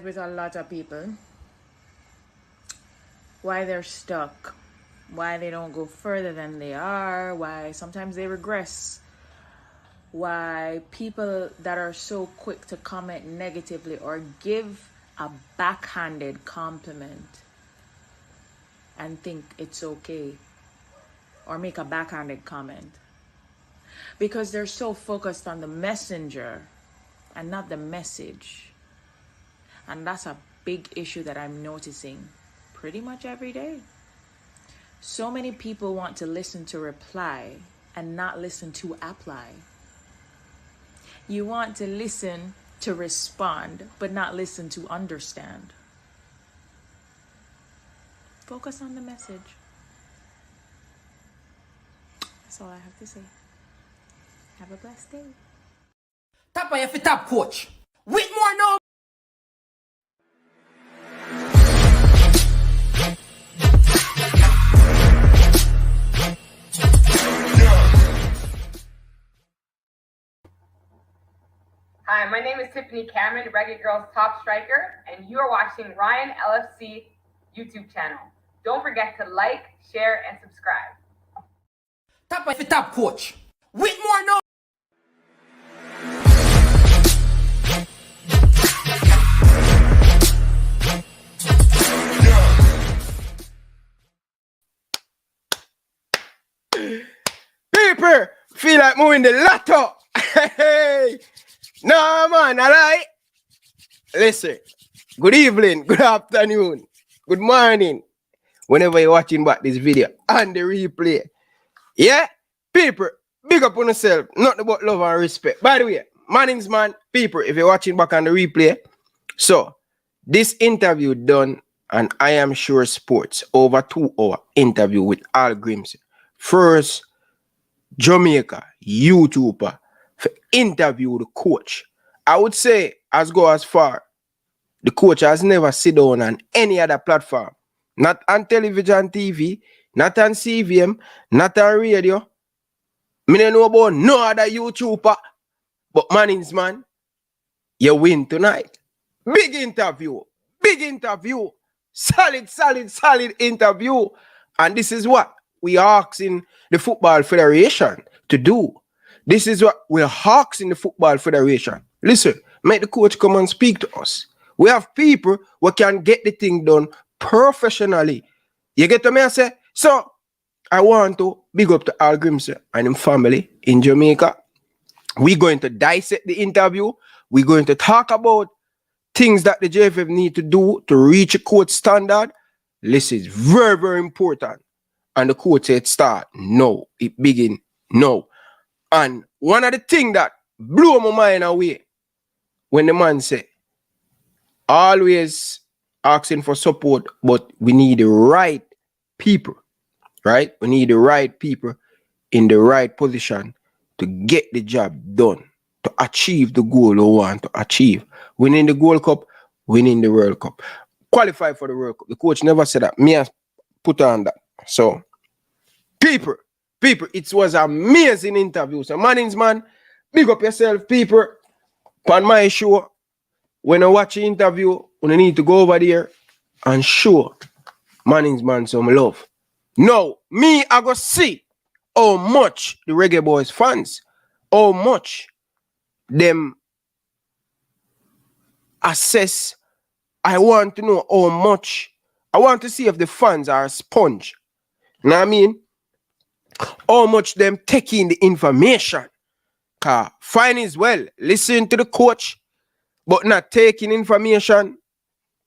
with a lot of people. Why they're stuck. Why they don't go further than they are. Why sometimes they regress. Why people that are so quick to comment negatively or give a backhanded compliment and think it's okay, or make a backhanded comment because they're so focused on the messenger and not the message. And that's a big issue that I'm noticing pretty much every day. So many people want to listen to reply and not listen to apply. You want to listen to respond, but not listen to understand. Focus on the message. That's all I have to say. Have a blessed day. Top of your top coach. With more now. Hi, my name is Tiffany Cameron, Reggae Girls top striker, and you are watching Ryan LFC YouTube channel. Don't forget to like, share, and subscribe. Top of your top coach. With more now. People feel like moving the lotto. Hey, no man, I lie. Listen, good evening, good afternoon, good morning, whenever you're watching back this video and the replay. Yeah, people, big up on yourself, nothing but love and respect. By the way, mornings man, people, if you're watching back on the replay, so this interview done on I Am Sure Sports, over 2-hour interview with Hallgrímsson. First Jamaica YouTuber for interview the coach. I would say, as go as far, the coach has never sit down on any other platform. Not on television, TV, not on CVM, not on radio. Me don't know about no other YouTuber. But Mannings, man, you win tonight. Big interview. Solid interview. And this is what we are asking the Football Federation to do. This is what we're asking the Football Federation. Listen, make the coach come and speak to us. We have people who can get the thing done professionally. You get what I say? So, I want to big up to Hallgrímsson and his family in Jamaica. We're going to dissect the interview. We're going to talk about things that the JFF need to do to reach a coach standard. This is very, very important. And the coach said start no. It begin no. And one of the things that blew my mind away when the man said, always asking for support, but we need the right people, right? We need the right people in the right position to get the job done, to achieve the goal we want to achieve. Winning the Gold Cup, winning the World Cup. Qualify for the World Cup. The coach never said that. Me has put on that. So, people, it was an amazing interview. So, Mannings, man, big up yourself, people. On my show, when I watch the interview, when I need to go over there and show Mannings, man, some love. Now, me, I go see how much the Reggae Boyz fans, how much them assess. I want to know how much. I want to see if the fans are a sponge. You know what I mean? How much them taking the information. Cause fine is well, listen to the coach, but not taking information,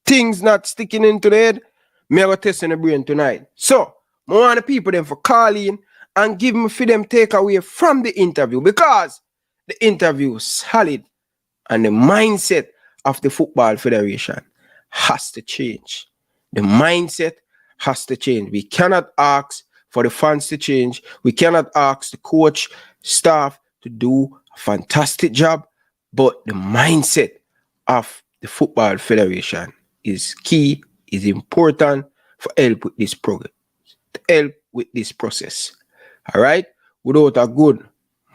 things not sticking into the head. Me I go test in the brain tonight. So, I want the people them for calling and give me for them takeaway from the interview, because the interview is solid and the mindset of the Football Federation has to change. The mindset has to change. We cannot ask for the fans to change. We cannot ask the coach, staff to do a fantastic job, but the mindset of the Football Federation is key, is important for help with this program, to help with this process. All right? Without a good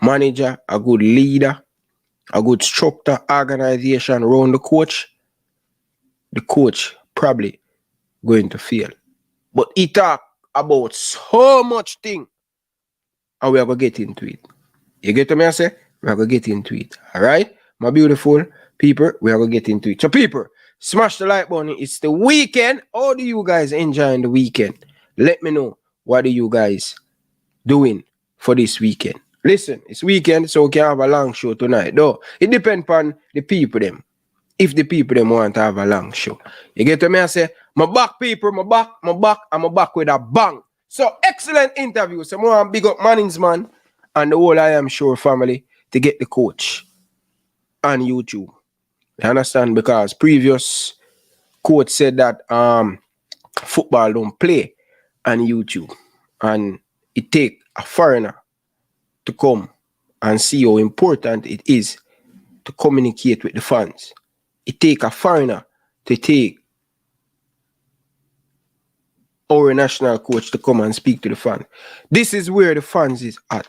manager, a good leader, a good structure, organization around the coach, the coach probably going to fail. But he talk about so much thing, and we are going to get into it. You get what I say? We are going to get into it. All right? My beautiful people, we are going to get into it. So people, smash the like button. It's the weekend. How do you guys enjoy the weekend? Let me know. What are you guys doing for this weekend? Listen, it's weekend, so we can have a long show tonight. Though, it depends on the people them. If the people them want to have a long show. You get what I say? My back people, my back, I'm back with a bang. So excellent interview. So I want to big up Mannings man and the whole I Am Sure family to get the coach on YouTube. You understand? Because previous coach said that football don't play on YouTube. And it take a foreigner to come and see how important it is to communicate with the fans. It take a foreigner to take our national coach to come and speak to the fans. This is where the fans is at.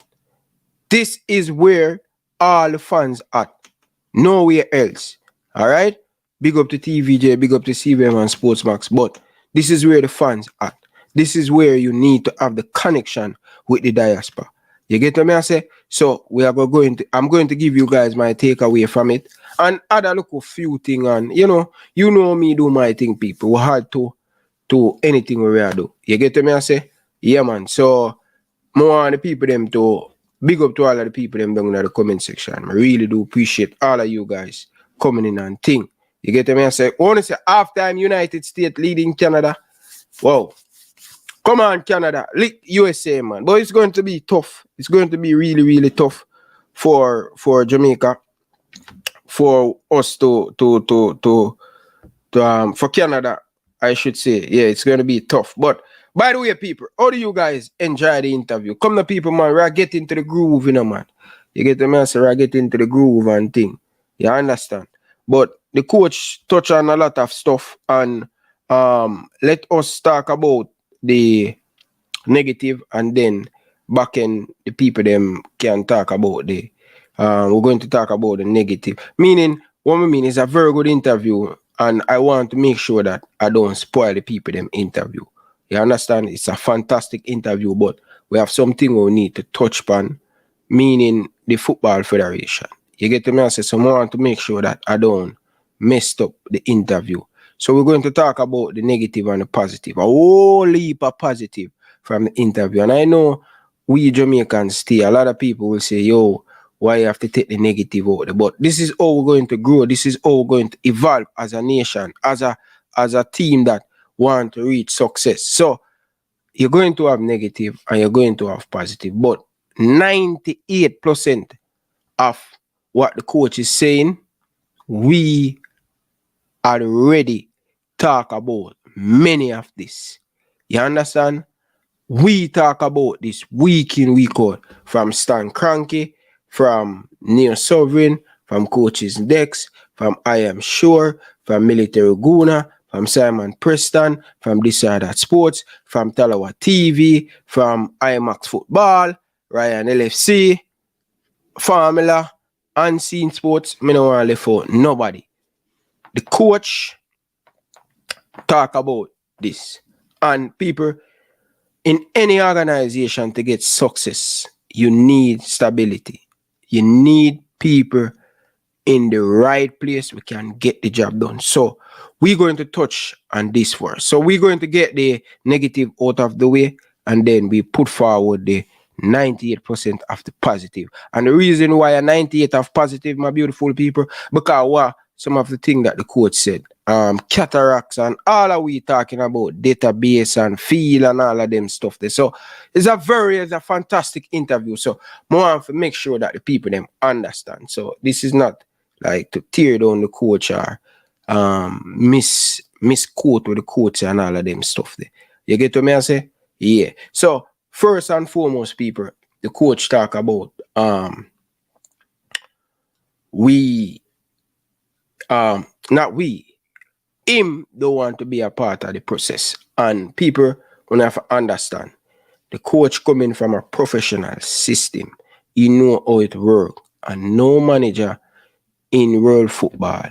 This is where all the fans at. Nowhere else. All right? Big up to TVJ, big up to CVM and Sportsmax. But this is where the fans at. This is where you need to have the connection with the diaspora. You get what I say? So I'm going to give you guys my takeaway from it. And add a look a few things on, you know me do my thing, people. We hard to anything we do. You get what I say? Yeah, man. So more on the people them to big up to all of the people them down in the comment section. I really do appreciate all of you guys coming in and think. You get what I say? I want to say halftime United States leading Canada. Wow. Come on, Canada. Lick USA, man. But it's going to be tough. It's going to be really, really tough for Jamaica. For us for Canada, I should say. Yeah, it's going to be tough. But by the way, people, how do you guys enjoy the interview? Come to people, man. We're getting into the groove, man. You get the message? We're getting into the groove and thing. You understand? But the coach touched on a lot of stuff, and let us talk about the negative, and then back in the people them can talk about the we're going to talk about the negative. Meaning, what I mean is a very good interview, and I want to make sure that I don't spoil the people them interview. You understand? It's a fantastic interview, but we have something we need to touch upon, meaning the Football Federation. You get me? I say, so I want to make sure that I don't mess up the interview. So we're going to talk about the negative and the positive. A whole heap of positive from the interview. And I know we Jamaicans stay. A lot of people will say, yo, why you have to take the negative out there? But this is how we're going to grow. This is how we're going to evolve as a nation, as a team that want to reach success. So you're going to have negative and you're going to have positive. But 98% of what the coach is saying, we already talk about many of this. You understand? We talk about this week in, week out, from Stan Cranky, from Neil Sovereign, from Coaches Dex, from I Am Sure, from Military Guna, from Simon Preston, from This or That Sports, from Talawa TV, from IMAX Football, Ryan LFC, Formula, Unseen Sports. I don't want to leave out nobody. The coach talk about this. And people, in any organization to get success, you need stability. You need people in the right place we can get the job done. So we're going to touch on this first. So we're going to get the negative out of the way, and then we put forward the 98% of the positive. And the reason why a 98 of positive, my beautiful people, because some of the things that the coach said, cataracts and all of we talking about database and feel and all of them stuff there. So it's a fantastic interview. So I want to make sure that the people them understand. So this is not like to tear down the coach or misquote with the coach and all of them stuff there. You get what I say? Yeah. So first and foremost, people, the coach talk about him don't want to be a part of the process. And people will have to understand, the coach coming from a professional system, he know how it works. And no manager in world football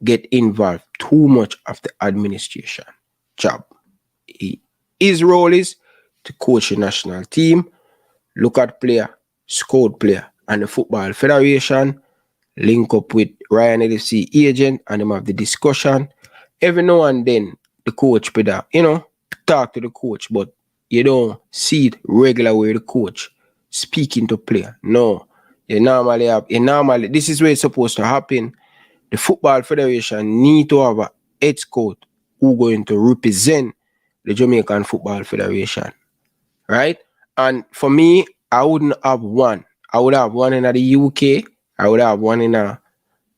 get involved too much of the administration job. His role is to coach the national team, look at player, scout player, and the Football Federation, link up with Ryan LFC agent, and them have the discussion. Every now and then, the coach put that, talk to the coach, but you don't see it regular where the coach speaking to player. No. This is where it's supposed to happen. The Football Federation need to have a head coach who going to represent the Jamaican Football Federation. Right? And for me, I wouldn't have one. I would have one in the UK. I would have one in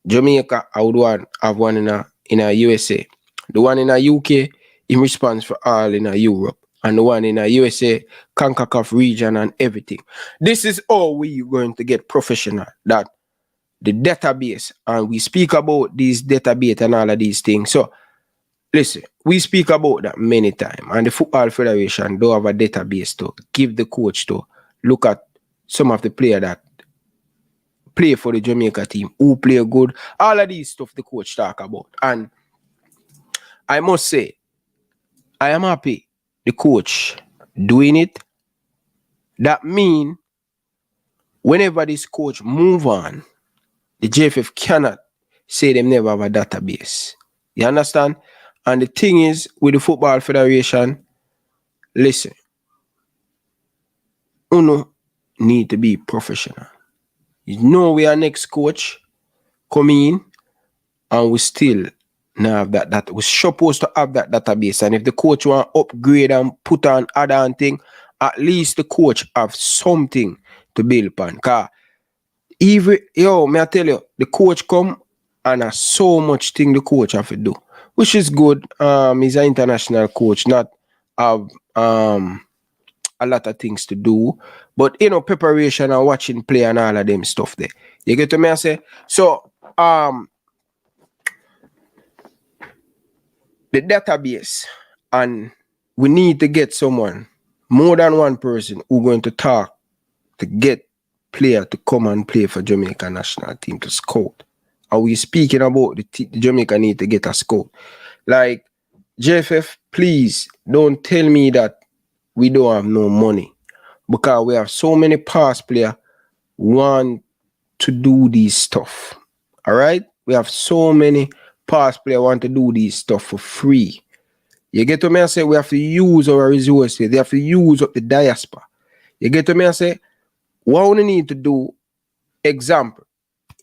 Jamaica. I would have one in a USA. The one in the UK in response for all in Europe. And the one in the USA, CONCACAF region and everything. This is how we going to get professional. That the database, and we speak about these database and all of these things. So, listen, we speak about that many times. And the Football Federation do have a database to give the coach to look at some of the players that play for the Jamaica team, who play good. All of these stuff the coach talk about. And I must say, I am happy the coach doing it. That mean whenever this coach move on, the JFF cannot say them never have a database. You understand? And the thing is, with the Football Federation, listen, uno need to be professional. You know we are next coach come in, and we still now have that we're supposed to have that database. And if the coach want to upgrade and put on other thing, at least the coach have something to build upon. Cause may I tell you, the coach come and has so much thing the coach have to do, which is good. He's an international coach, not have a lot of things to do, but preparation and watching play and all of them stuff there. You get to me? I say so. The database, and we need to get someone, more than one person, who going to talk to get player to come and play for Jamaica national team to scout. Are we speaking about the Jamaica need to get a scout? Like, JFF, please don't tell me that we don't have no money, because we have so many past players want to do these stuff. All right? We have so many past players want to do these stuff for free. You get to me and say we have to use our resources. They have to use up the diaspora. You get to me and say what we need to do. Example,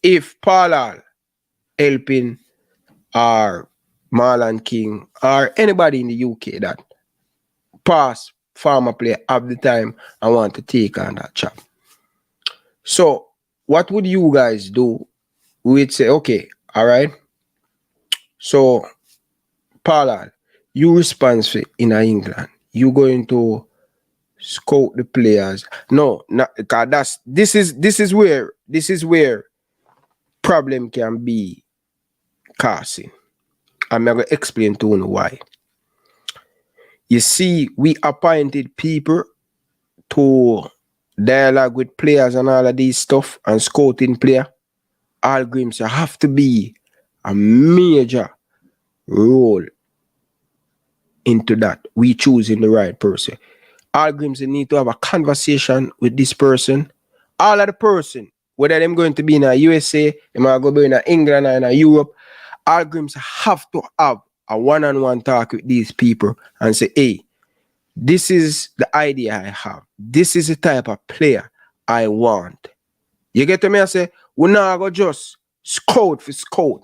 if Paul helping or Marlon King or anybody in the UK that past farmer player have the time and want to take on that job. So what would you guys do? We'd say, okay, all right. So, Paul, you responsible in England. You going to scout the players? No, because this is where problem can be causing. I'm going to explain to you why. You see, we appointed people to dialogue with players and all of these stuff and scouting player. Hallgrímsson have to be a major role into that. We choosing the right person. Hallgrímsson need to have a conversation with this person. All of the person, whether them going to be in a USA, them are going to be in a England or in a Europe, Hallgrímsson have to have a one-on-one talk with these people and say, hey, this is the idea I have. This is the type of player I want. You get to me? I say, we're not going to just scout for scout.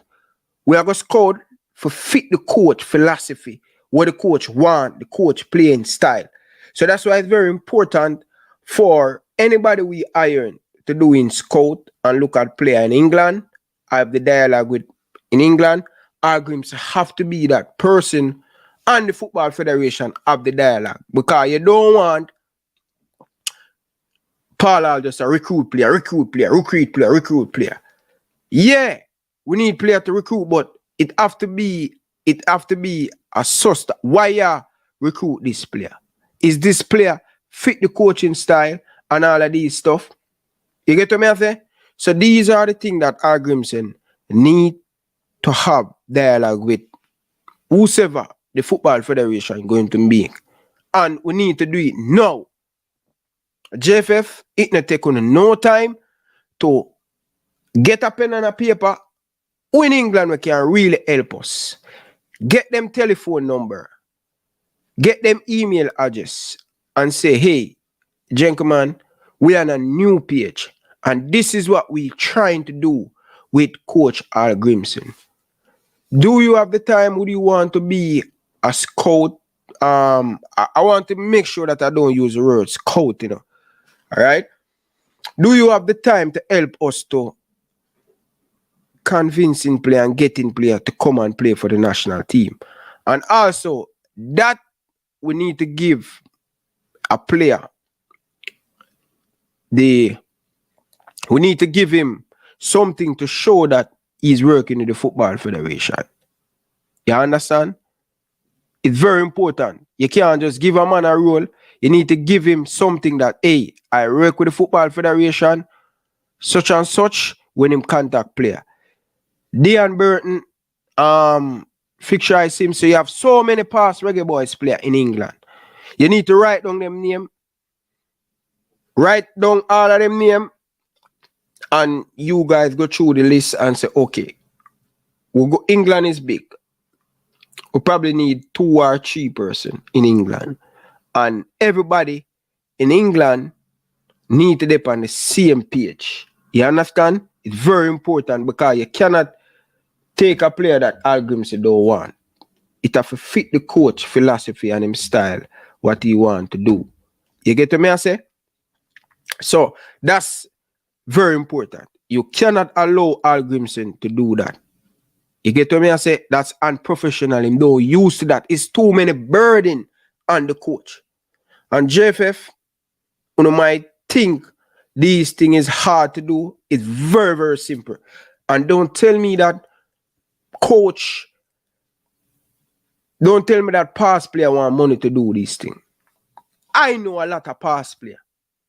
We are going to scout for fit the coach philosophy, what the coach want, the coach playing style. So that's why it's very important for anybody we iron to do in scout and look at player in England. I have the dialogue with in England. Hallgrímsson have to be that person, and the Football Federation have the dialogue, because you don't want Paul just a recruit player. Yeah, we need player to recruit, but it have to be a source. Why you recruit this player? Is this player fit the coaching style and all of these stuff? You get to me? So these are the things that Hallgrímsson need to have dialogue with whosoever the football federation going to make. And we need to do it now. JFF, it not take on no time to get a pen and a paper. Who in England we can really help us? Get them telephone number, get them email address, and say, hey, gentlemen, we are on a new page. And this is what we're trying to do with Coach Hallgrímsson. Do you have the time? Would you want to be a scout? I want to make sure that I don't use the word scout, you know. All right? Do you have the time to help us to convincing player and getting player to come and play for the national team? And also, that we need to give a player we need to give him something to show that he's working in the football federation. You understand? It's very important. You can't just give a man a role. You need to give him something that, hey, I work with the football federation, such and such, when him contact player. Dean Burton, fictionalize him. So you have so many past Reggae Boyz player in England. You need to write down them name. Write down all of them name. And you guys go through the list and say, okay, we'll go. England is big. We probably need 2 or 3 person in England. And everybody in England need to be on the same page. You understand? It's very important because you cannot take a player that Hallgrímsson don't want. It have to fit the coach philosophy and his style, what he want to do. You get what me I say? So that's very important. You cannot allow Hallgrímsson to do that. You get what me I say? That's unprofessional. Him don't use to that. It's too many burden on the coach. And JFF, you might think these things is hard to do. It's very, very simple. And don't tell me that coach, don't tell me that past player want money to do this thing. I know a lot of past players,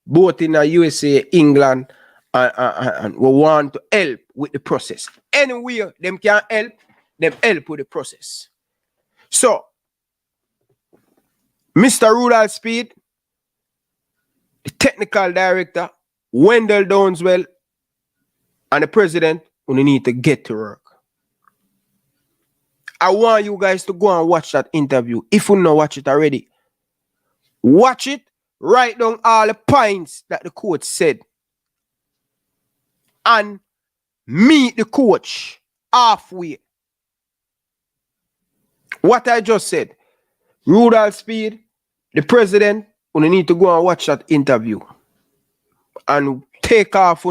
both in the USA, England, and we want to help with the process. Anywhere them can help, them help with the process. So, Mr. Rudolph Speed, the technical director, Wendell Downswell, and the president, we need to get to work. I want you guys to go and watch that interview. If you don't watch it already, watch it, write down all the points that the coach said, and meet the coach halfway. What I just said, Rudolph Speed, the president, we need to go and watch that interview and take off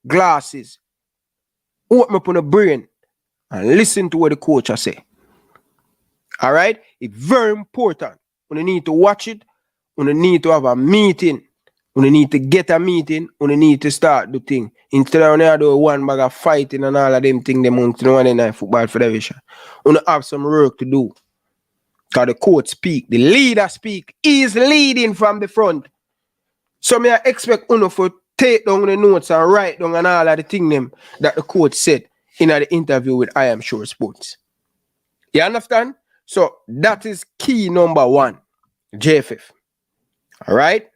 glasses, open up on the brain, and listen to what the coach has say. All right? It's very important. We need to watch it. We need to have a meeting. We need to get a meeting. We need to start the thing. Instead of do one bag of fighting and all of them things, them on the football federation. We have some work to do. Because the coach speak, the leader speak. He is leading from the front. So I expect Uno for take down the notes and write down and all of the things them that the coach said in the interview with I Am Sure Sports. You understand? So that is key number 1, JFF. All right?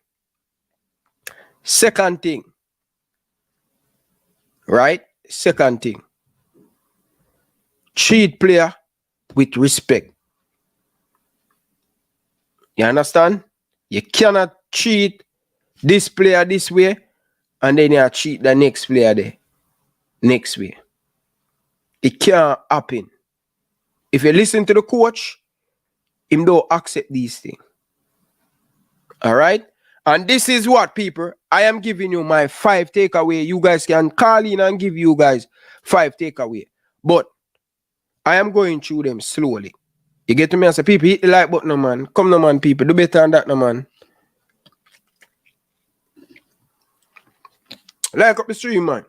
Second thing. Right? Second thing. Treat player with respect. You understand? You cannot treat this player this way and then you treat the next player there next way. It can't happen. If you listen to the coach, him don't accept these things. All right? And this is what, people, I am giving you my 5 takeaway. You guys can call in and give you guys 5 takeaway. But I am going through them slowly. You get to me and say, people, hit the like button, no, man. Come, no, man, people. Do better than that, no, man. Like up the stream, man.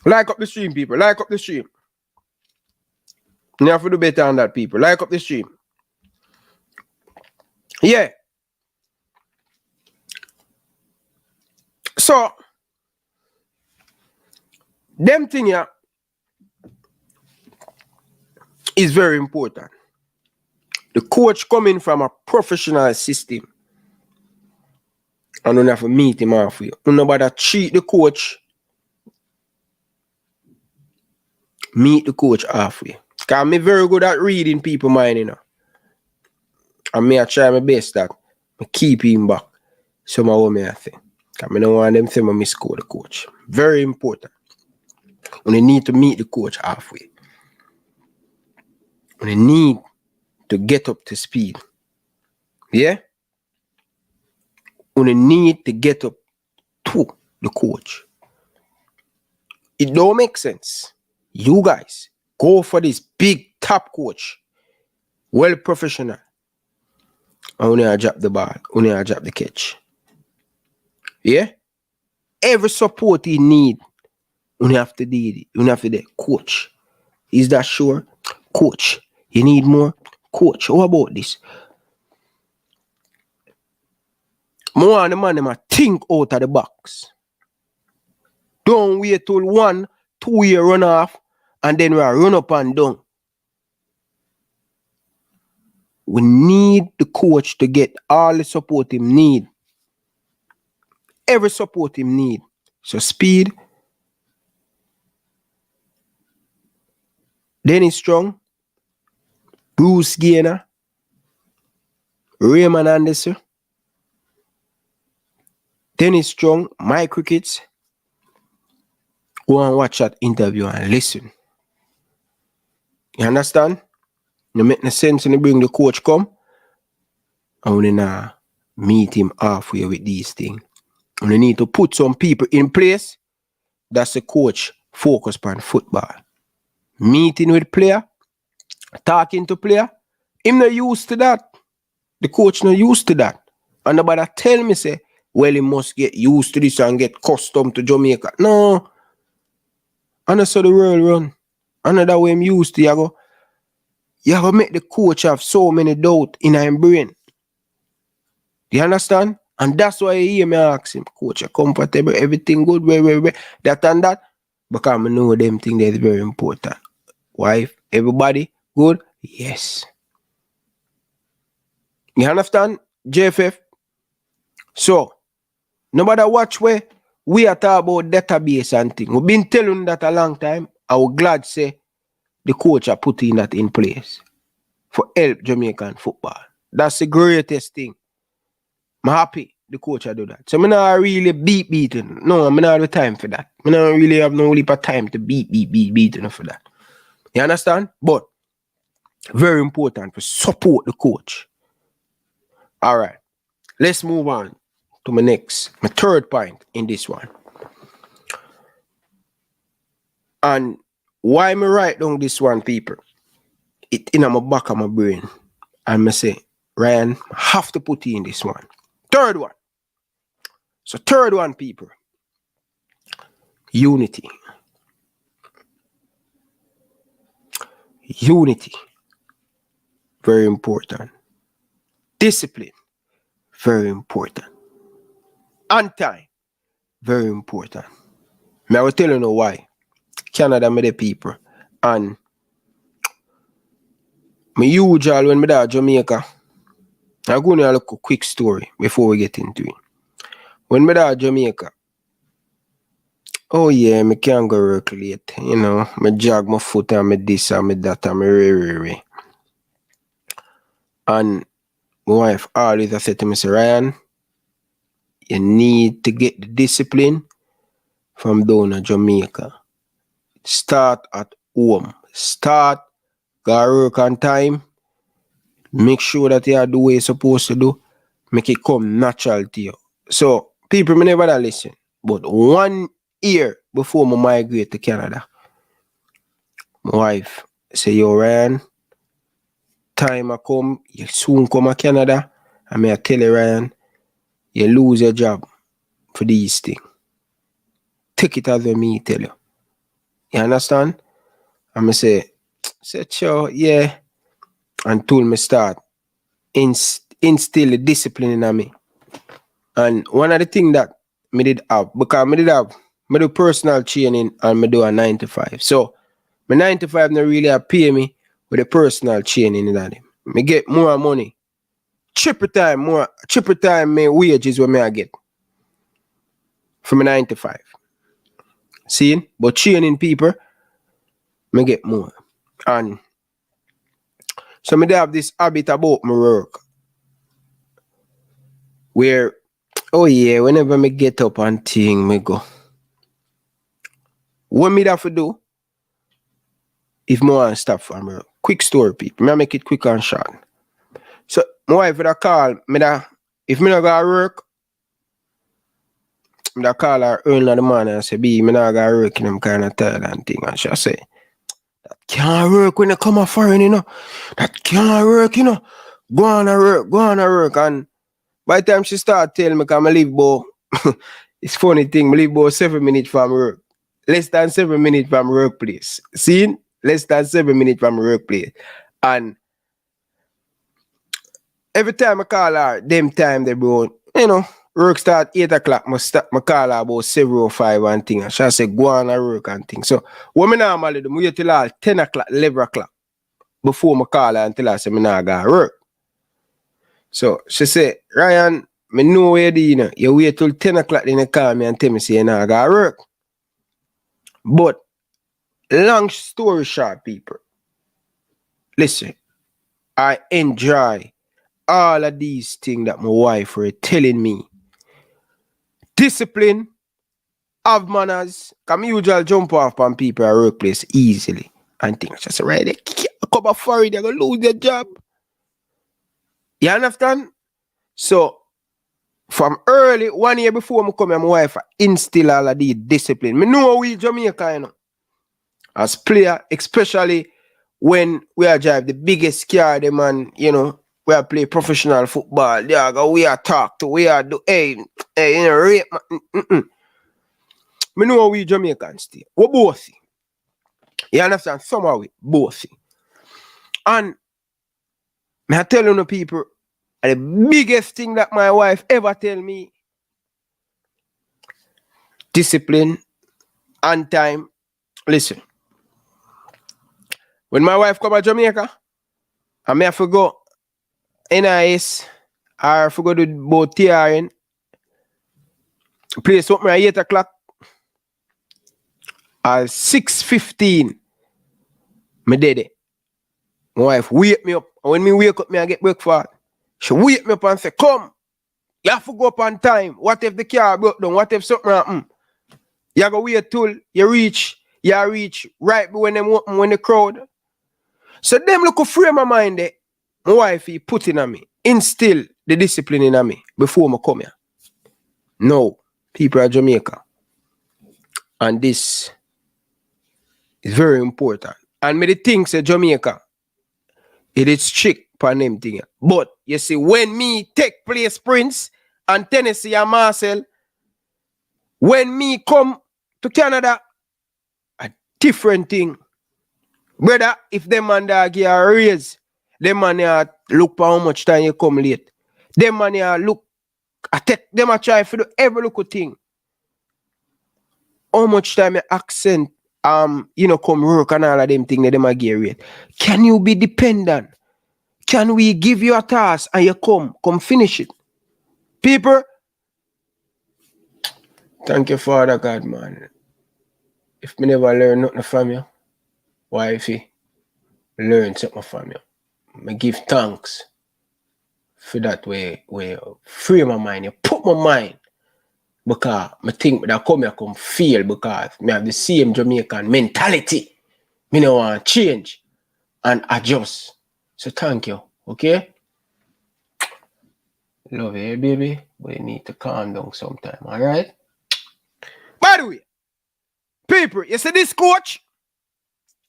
Like up the stream, people. Like up the stream. You have to do better on that, people. Like up the stream. Yeah. So, them thing here is very important. The coach coming from a professional system. And you have to meet him halfway. You nobody cheat the coach. Meet the coach halfway. Because I'm very good at reading people's mind, you know. And me I try my best that I keep him back. Somehow me I think. Because I don't want them to say I score the coach. Very important. And you need to meet the coach halfway. And you need to get up to speed. Yeah? And you need to get up to the coach. It don't make sense. You guys go for this big top coach. Well professional. And when you drop the ball, when you drop the catch. Yeah? Every support you need, you have to do it. You have to do it. Coach. Is that sure? Coach. You need more? Coach. How about this? More on the man them think out of the box. Don't wait till 1, 2 year run off and then we are run up and down. We need the coach to get all the support him need. Every support him need. So speed. Dennis Strong. Bruce Gaynor. Raymond Anderson. Dennis Strong. Mike Crickets. Go and watch that interview and listen. You understand? You make no sense when you bring the coach come. And when you meet him halfway with these things. And you need to put some people in place. That's the coach focus on football. Meeting with player. Talking to player. Him not used to that. The coach not used to that. And nobody tell me say, well, he must get used to this and get accustomed to Jamaica. No. And that's how the world run. Another way I'm used to, you go make the coach have so many doubts in his brain. Do you understand? And that's why you hear me ask him, coach, you comfortable, everything good, where, that and that. Because I know them things that is very important. Wife, everybody good? Yes. You understand? JFF? So, nobody watch where we are talking about database and things. We've been telling that a long time. I was glad to say the coach are putting that in place for help Jamaican football. That's the greatest thing. I'm happy the coach do that. So I'm not really beating. No, I'm not have the time for that. I don't really have no leap of time to beating for that. You understand? But very important to support the coach. All right. Let's move on to my third point in this one. And why me write down this one, people? It in my back of my brain. And I say, Ryan, I have to put you in this one. Third one. So third one, people. Unity. Unity. Very important. Discipline. Very important. And time. Very important. I will tell you know why. Canada, me the people. And me usual when me da Jamaica. I'm going to look a quick story before we get into it. When me da Jamaica, oh yeah, me can't go work late. You know, me jog my foot and me this and me that and me re. And my wife always said to me, say, Ryan, you need to get the discipline from down in Jamaica. Start at home. Start, go work on time. Make sure that you do what you're supposed to do. Make it come natural to you. So, people may never listen. But 1 year before I migrate to Canada, my wife say, yo, Ryan, time I come, you soon come to Canada. And I tell you, Ryan, you lose your job for these things. Take it as me tell you. You understand? And I say, Said, sure, yeah. And told me start instill the discipline in me. And one of the things that me did have, because me do personal training and me do a 9 to 5. So my 9 to 5 not really pay me with the personal training in that. Me get more money. Triple time my wages what me I get from my 9 to 5. See? But training people, me get more. And so me have this habit about my work. Where, oh yeah, whenever me get up and thing, me go. What me have to do, if me want to stop from work? Quick story, people. Me make it quick and short. So, my wife would call me that, if me not go to work, me da call her early in the morning and say, B, me not go to work, and I'm kind of tired and thing. And she say, that can't work when you come a foreign, you know. That can't work, you know. Go on to work. And by the time she start telling me, because I live about, it's funny thing, I live about 7 minutes from work. Less than 7 minutes from workplace. See? Less than 7 minutes from workplace. And every time I call her, them time they bro, you know, work start 8 o'clock, I call her about 7:05 and thing. And she say, go on to work and thing. So, what I normally do, I wait till all 10 o'clock, 11 o'clock before I call her and tell her, say, I not go to work. So, she say, Ryan, I know where you do, you know. You wait till 10 o'clock, then you call me and tell me, say, you not go to work. But, long story short, people, listen, I enjoy all of these things that my wife were telling me. Discipline, have manners. Because I usually jump off on people at workplace easily. And things. She said, right, they come up for it, they're going to lose their job. You understand? So, from early, 1 year before I come here, my wife instill all of these discipline. I know we Jamaica, you know. As player, especially when we are drive the biggest car, the man, you know, we are play professional football. Yeah, we are talk to, we are do, hey, you know, rape. Me know we Jamaicans still. We both. You understand? Somehow we both. And I tell you, people, the biggest thing that my wife ever tell me, discipline and time. Listen. When my wife come to Jamaica, I may have to go NIS or I have to go to both TRN, play something at 8 o'clock at 6:15. Me did it. My wife wake me up. And when me wake up, I get breakfast. She wake me up and say, come, you have to go up on time. What if the car broke down? What if something happen? You go wait till you reach right when them open when the crowd. So them look a frame of mind there. My wife he put in on me. Instill the discipline in me before I come here. No, people of Jamaica. And this is very important. And me the things say Jamaica, it is strict upon them thing. But you see, when me take place Prince and Tennessee and Marcel, when me come to Canada, a different thing. Brother, if them man dog you are raised, them man look for how much time you come late. Them man look, them try to do every little thing. How much time your accent, you know, come work and all of them things that them get rate. Can you be dependent? Can we give you a task and you come finish it? People, thank you, Father God, man. If me never learn nothing from you, wifey, learn something from you. I give thanks for that way free my mind. You put my mind because I think that come feel because I have the same Jamaican mentality. I don't want to change and adjust. So thank you, okay? Love you, baby. But you need to calm down sometime, alright? By the way, people, you see this coach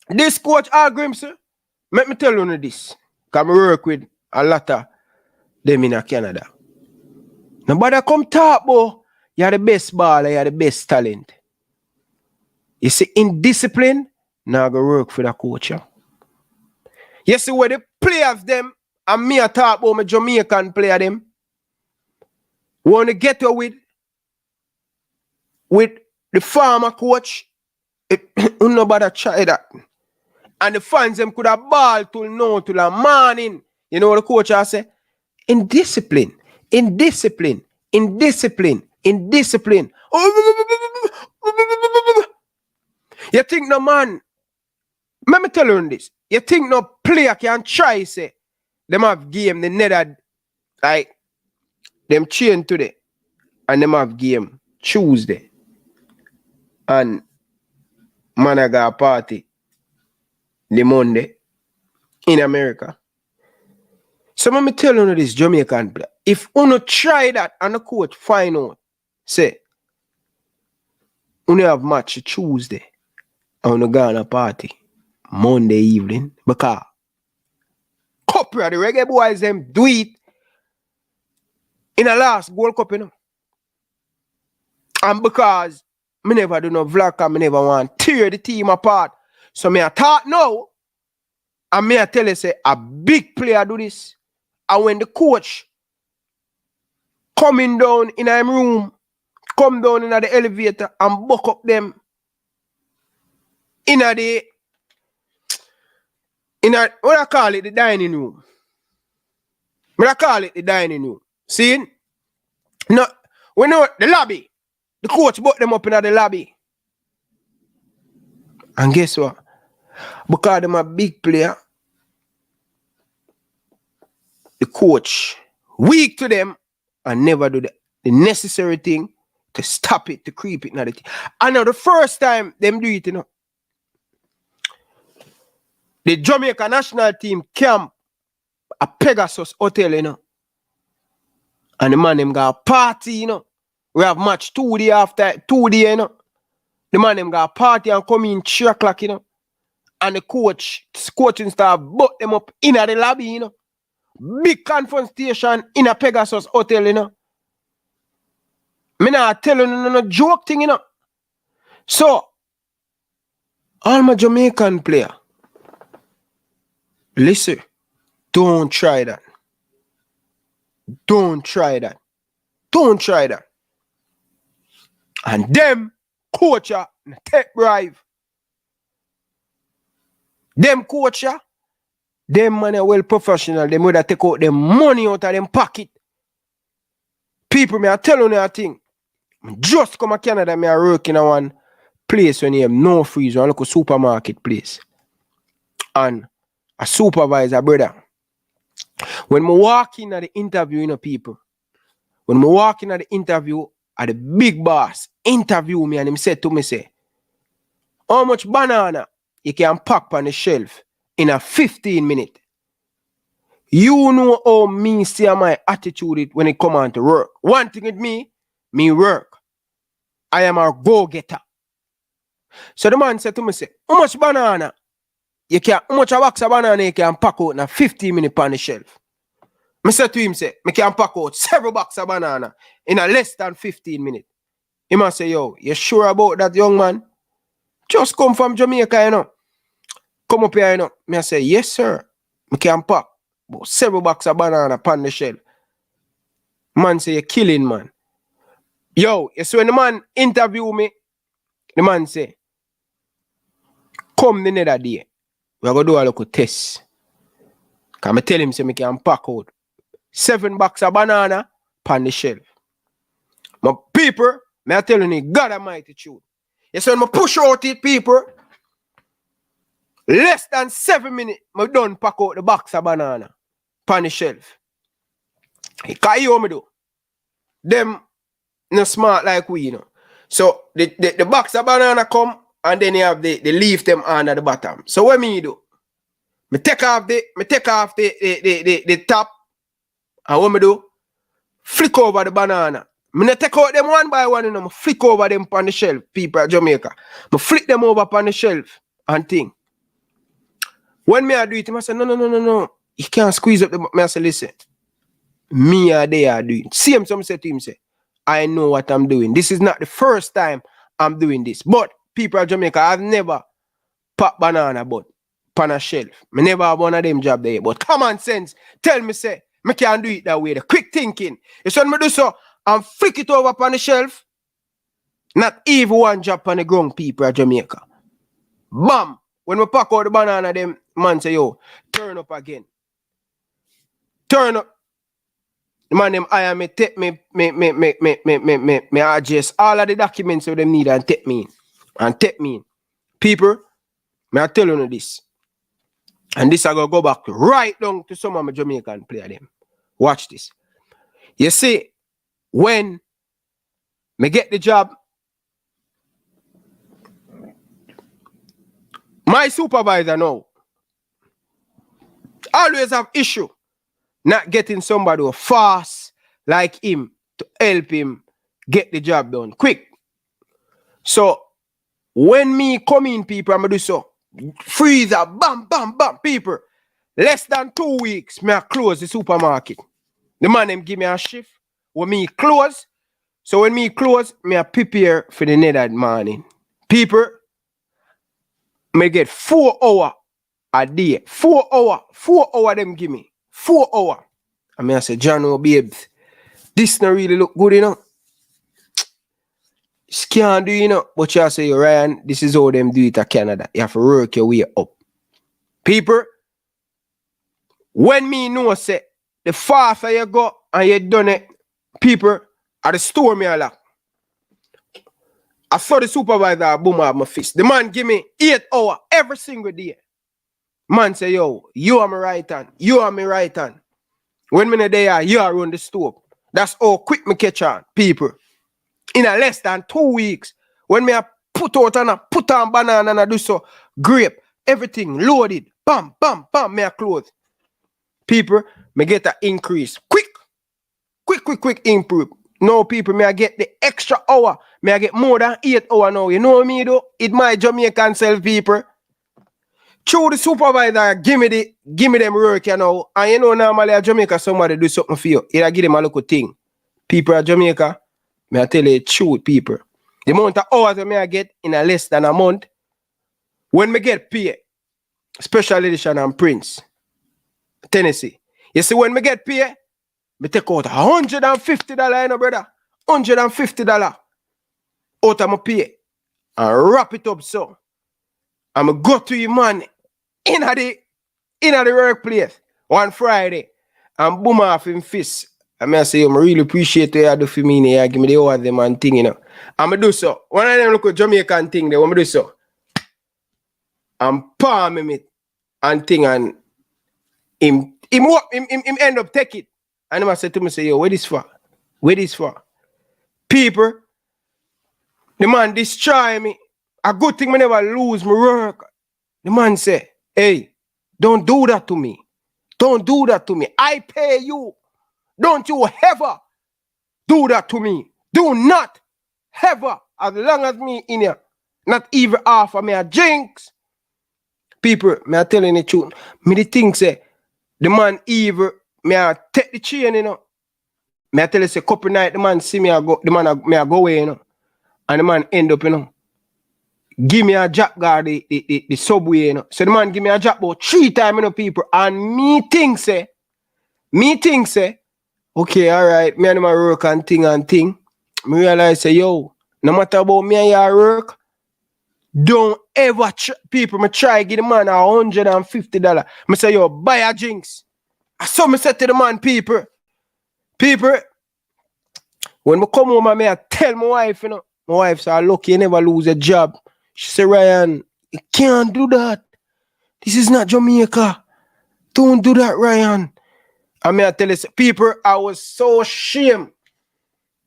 Hallgrímsson, let me tell you this. Because I work with a lot of them in Canada. Nobody come talk about you're the best baller, you're the best talent. You see, in discipline, now go work for the coach. Yeah? You see where the players them, and me a talk about my Jamaican player them, want to get with the farmer coach, nobody try that. And the fans them could have ball till now, till the morning. You know what the coach has say? In discipline. You think no man, let me tell you this. You think no player can try say, them have game, the nether, like, them chain today, and them have game Tuesday. And man I got a party the Monday in America. So let me tell you this Jamaican player. If you try that and the coach find out, say, you have match Tuesday and you go on a party Monday evening, because couple of the Reggae Boyz them do it in the last World Cup, you know. And because me never do no vlog and me never want to tear the team apart. So me I thought now, and me I tell you say a big player do this. And when the coach coming down in a room, come down in the elevator and buck up them in what I call it, the dining room. What I call it, the dining room. See? No, we know the lobby. The coach buck them up in the lobby. And guess what? Because them a big player, the coach weak to them and never do the necessary thing to stop it, to creep it. And now the first time them do it, you know, the Jamaica national team camp at Pegasus Hotel, you know. And the man them got a party, you know. We have match 2 days after, 2 days, you know. The man them got a party and come in 3 o'clock, you know. And the coaching staff brought them up in the lobby, you know. Big conference station in a Pegasus Hotel, you know. Me not tell you no joke thing, you know. So, all my Jamaican player, listen, don't try that. Don't try that. Don't try that. And them coacher take bribe. Them coacher, them man are well professional. Them would take out them money out of them pocket. People, me I tell you a thing. Just come to Canada, me I work in one place when you have no freezer, like a supermarket place. And a supervisor, brother. When I walk in at the interview, you know, people, when I walk in at the interview, at the big boss interview me and him said to me, say, how much banana you can pack on the shelf in a 15 minutes? You know how me see my attitude when it come on to work. One thing with me work. I am a go-getter. So the man said to me, say, how much banana how much a box of banana you can pack out in a 15 minutes on the shelf? I said to him, say, I can pack out several boxes of banana in a less than 15 minutes. He must say, yo, you sure about that, young man? Just come from Jamaica, you know. Come up here, you know. I say, yes, sir. I can pack about several boxes of banana on the shelf. Man say, you're killing, man. Yo, so when the man interview me, the man say, come the next day. We're going to do a little test. Because I tell him, say, I can pack out 7 boxes of banana on the shelf. My people, I tell you, God Almighty truth. You see, when I push out it, people, less than 7 minutes, I done pack out the box of banana on the shelf. Because you know me do. Them not smart like we, you know. So, the box of banana come, and then you have the leaf them on at the bottom. So what me do? Me take off the top. And what me do? Flick over the banana. Me not take out them one by one, you know. Me flick over them on the shelf, people at Jamaica. Me flick them over on the shelf and thing. When me I do it, I say, no. You can't squeeze up the me I say, listen. Me or they are doing. Same some say to him, say, I know what I'm doing. This is not the first time I'm doing this. But people of Jamaica, I've never popped banana but pan a shelf. Me never have one of them job there. But common sense tell me say, me can't do it that way. The quick thinking. It's when me do so, and flick it over on the shelf. Not even one job on the ground people at Jamaica. Bam! When we pack out the banana, them man say, yo, turn up again. Turn up. The man them hire me, take me address all of the documents that them need and take me in. And take me in. People, may I tell you this. And this I gonna go back right down to some of my Jamaican player them. Watch this. You see, when me get the job, my supervisor now always have issue not getting somebody who fast like him to help him get the job done quick. So when me come in, people, I'm do so. Freezer, bam, bam, bam, people. Less than 2 weeks, me I close the supermarket. The man them give me a shift. When me close, so when me close, me I prepare for the next morning. People, me get 4 hours a day. 4 hours. 4 hours them give me. 4 hours. I mean I say, John, oh babes, this not really look good, you know. Can't do, you know. But you say, Ryan, this is how them do it at Canada. You have to work your way up. People, when me know say the faster you go and you done it, people at the store me a lot. I saw the supervisor boom out my fist. The man give me 8 hours every single day. Man say, yo, you are my right hand. You are my right hand. When me there, you are on the stove. That's how quick me catch on, people. In a less than 2 weeks, when me a put out and a put on banana and I do so, grape, everything loaded, bam, bam, bam, me a close. People, me get an increase. Quick improve. No, people, me I get the extra hour. Me I get more than 8 hours now. You know me though? It my Jamaican self, people. Through the supervisor, give me them work, you know. And you know normally at Jamaica somebody do something for you. I give them a little thing. People at Jamaica, me I tell you the truth, people. The amount of hours that me I get in a less than a month, when me get paid, Special Edition and Prince, Tennessee. You see, when me get paid, me take out $150, you know, brother. $150 out of my pay and wrap it up so. I'm go to you, man, in the workplace one Friday and boom off him fist. I say, I really appreciate what you do for me. You give me the hours them and thing, you know. I'm do so. One of them look at Jamaican thing there, when I do so. I'm palm him it and thing and him end up take it. And I say to me, say, yo, where this for? Where this for? People, the man destroy me. A good thing me never lose my work. The man say, hey, don't do that to me. Don't do that to me. I pay you. Don't you ever do that to me. Do not ever, as long as me in here, not even half of me a jinx. People, me I telling the truth. Me the thing say, the man evil, me I take the chain, you know. Me I tell you say, couple night, the man see me, I go, the man me I go away, you know. And the man end up, you know, give me a job guard the subway, you know. So the man give me a job about 3 times, you know, people. And me think say, okay, all right, me and my work and thing. Me realize say, yo, no matter about me and your work, don't ever people me try give the man $150. Me say, yo, buy a jinx. So me say to the man, people, when me come home and me I tell my wife, you know, my wife say, lucky you never lose a job. She say, Ryan, you can't do that. This is not Jamaica. Don't do that, Ryan. I mean, I tell you, people, I was so ashamed.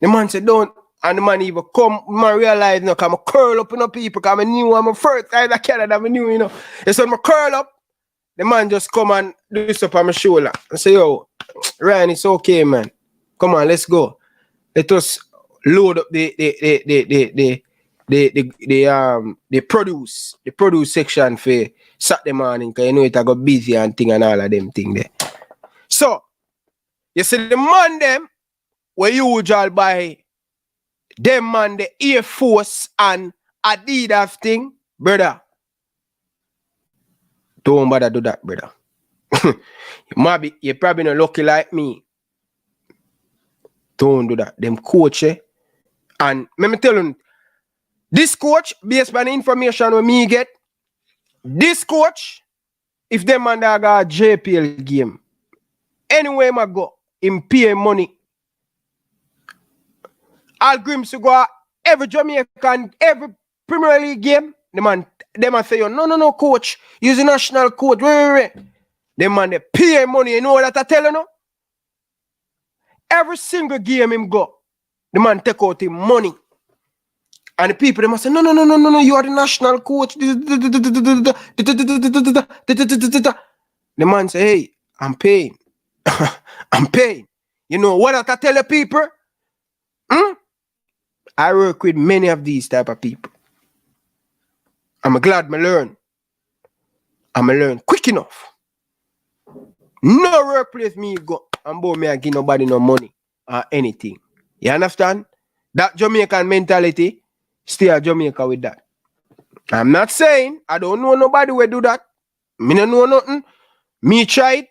The man said, don't. And the man even come, man realize, you know, because I curl up, you know, people, because I knew I'm a first time in Canada, I knew, you know. And so when I curl up, the man just come and do this up on my shoulder. I say, yo, Ryan, it's okay, man. Come on, let's go. Let us load up the produce section for Saturday morning, because you know it I got busy and thing and all of them thing there. So, you see the man them, where you usually buy them man the Air Force and Adidas thing, brother. Don't bother do that, brother. You're probably not lucky like me. Don't do that. Them coach, and let me tell you, this coach, based on the information we me get, this coach, if them man that got a JPL game, anywhere I go, him pay money. Hallgrímsson go every Jamaican, every Premier League game, the man say, no, coach, you're a national coach. Wait. The man, they pay money. You know what I tell you now? Every single game him go, the man take out him money. And the people, they must say, no, you are the national coach. The man say, hey, I'm paying. I'm paying. You know what I tell the people? I work with many of these type of people. I'm glad I learn. I'm learn quick enough. No workplace me go and boy me I give nobody no money or anything. You understand? That Jamaican mentality, stay at Jamaica with that. I'm not saying I don't know nobody will do that. Me don't know nothing. Me try it.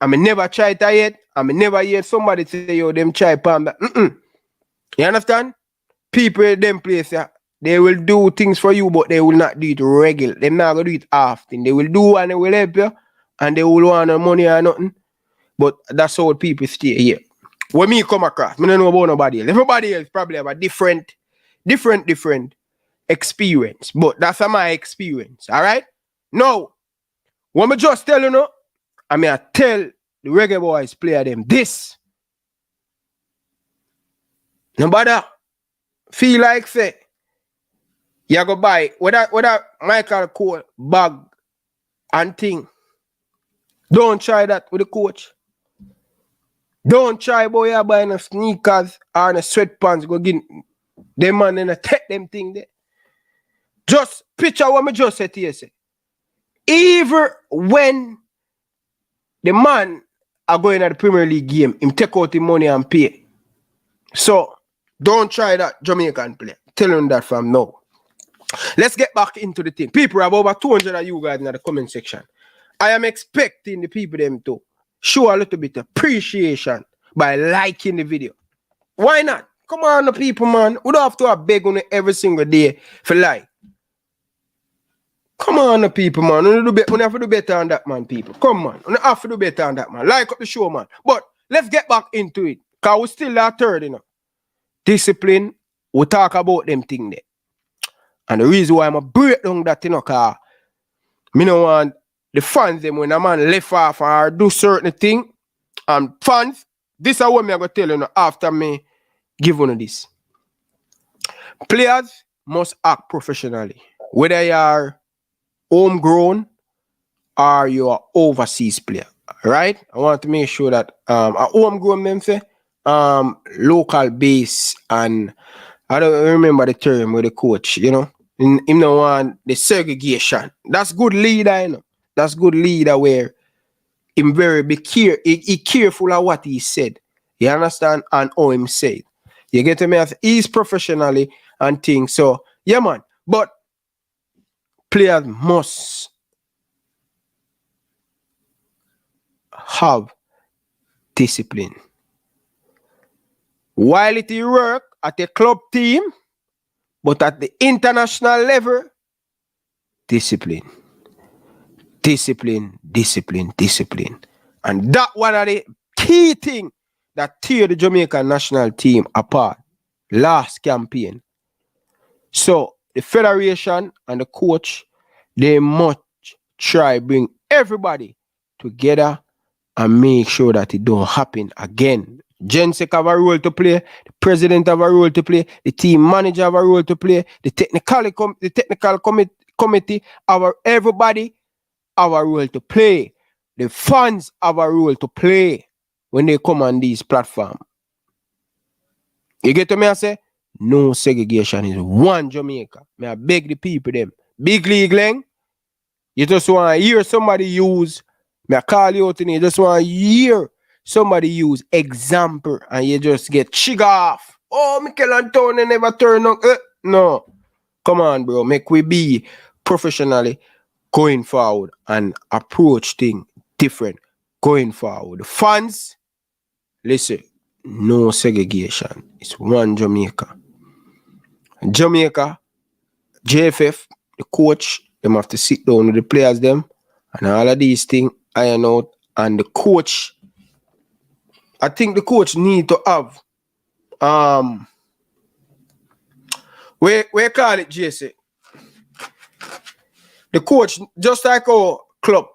I never try it yet. I never hear somebody say, yo, them try palm that. You understand? People them place, they will do things for you, but they will not do it regular. They're not gonna do it often. They will do and they will help you, and they will want no money or nothing. But that's how people stay here. When me come across, I don't know about nobody else. Everybody else probably have a different experience. But that's my experience. Alright? Now, what me just tell you now, I tell the Reggae Boyz player them this. Nobody feel like say you go buy whether Michael Cole bag and thing. Don't try that with the coach. Don't try boy you buy no sneakers or no sweatpants go get them man and take them thing there. Just picture what me just said to you. Say. Even when the man are going at the Premier League game, him take out the money and pay. So don't try that Jamaican player. Tell them that from now. Let's get back into the thing. People have over 200 of you guys in the comment section. I am expecting the people them to show a little bit of appreciation by liking the video. Why not? Come on, the people, man. We don't have to have beg on it every single day for like. Come on, the people, man. We have to do better on that, man, people. Come on. We have to do better on that, man. Like up the show, man. But let's get back into it. Because we still are third, you know. Discipline, we talk about them thing there. And the reason why I'm a break down that, you know, because I don't want the fans them when a man left off or do certain thing. And fans, this is what I'm going to tell you now after me give you this. Players must act professionally. Whether you are homegrown or you are overseas player. Right? I want to make sure that a homegrown them say local base, and I don't remember the term with the coach, you know. Him no want the segregation. That's good leader, you know. That's good leader where him very be he careful of what he said. You understand? And how him said. You get me? He's professionally and things. So yeah, man. But players must have discipline. While it work at a club team, but at the international level, discipline. Discipline. And that one of the key thing that tear the Jamaican national team apart last campaign. So the federation and the coach, they must try bring everybody together and make sure that it don't happen again. Jensek have a role to play, the president have a role to play, the team manager have a role to play, the technical committee, everybody have a role to play. The fans have a role to play when they come on these platforms. You get to me? I say, no segregation is one Jamaica. May I beg the people them. Big league leng. You just want to hear somebody use, may I call you out in, you just want to hear somebody use example and you just get chig off. Oh, Mikel Antonio never turn up. No. Come on, bro. Make we be professionally going forward and approach things different going forward. The fans, listen, no segregation. It's one Jamaica. Jamaica, JFF, the coach, them have to sit down with the players them and all of these things iron out. And the coach, I think the coach need to have we call it JC. The coach, just like our club,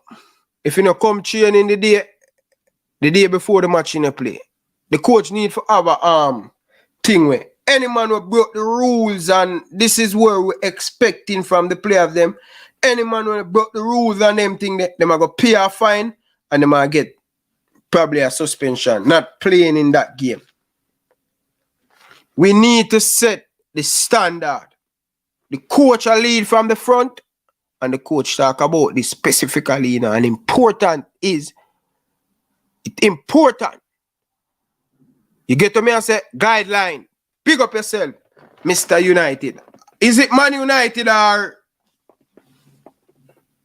if you know come training the day before the match in the play, the coach need to have a thing where any man who broke the rules, and this is where we're expecting from the player of them. Any man who broke the rules and them thing, them are going to pay a fine and they might get probably a suspension, not playing in that game. We need to set the standard. The coach will lead from the front and the coach talk about this specifically, you know, and important is, it's important. You get to me and say, guideline, pick up yourself, Mr. United. Is it Man United or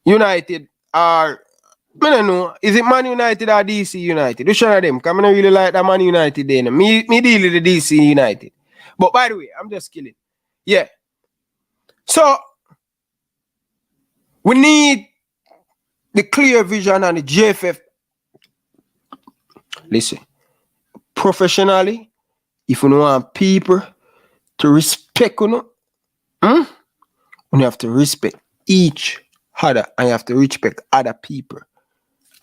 United or, I don't know, is it Man United or DC United? Which one of them? Because I don't really like that Man United there. Me deal with the DC United. But by the way, I'm just kidding. Yeah. So, we need the clear vision and the JFF. Listen, professionally, if you want people to respect you, you have to respect each other and you have to respect other people.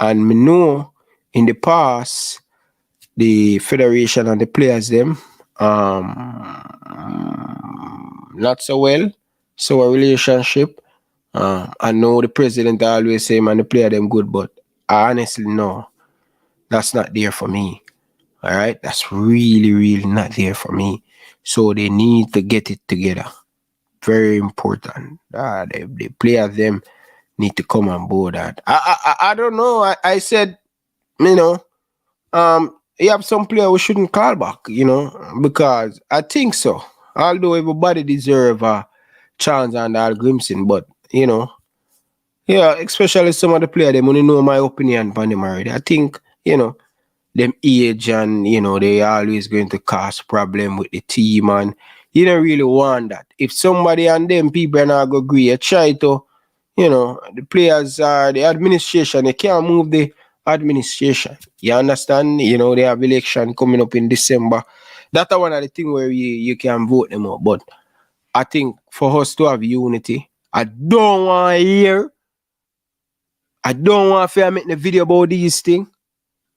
And me know in the past, the federation and the players them not so well. So a relationship. I know the president always say, man, the player them good, but I honestly know that's not there for me. All right, that's really, really not there for me. So they need to get it together. Very important. The players them need to come on board. That I don't know. I said, you know, you have some player we shouldn't call back, you know, because I think so. Although everybody deserve a chance on Hallgrímsson, but you know, yeah, especially some of the players, they only know my opinion on them already. I think, you know, them age and, you know, they always going to cause problem with the team and you don't really want that. If somebody and them people are not going to agree, try to, you know, the players are the administration, they can't move the administration. You understand? You know, they have election coming up in December. That's one of the things where you can vote them out. But I think for us to have unity, I don't want to hear. I don't want to make the video about these things.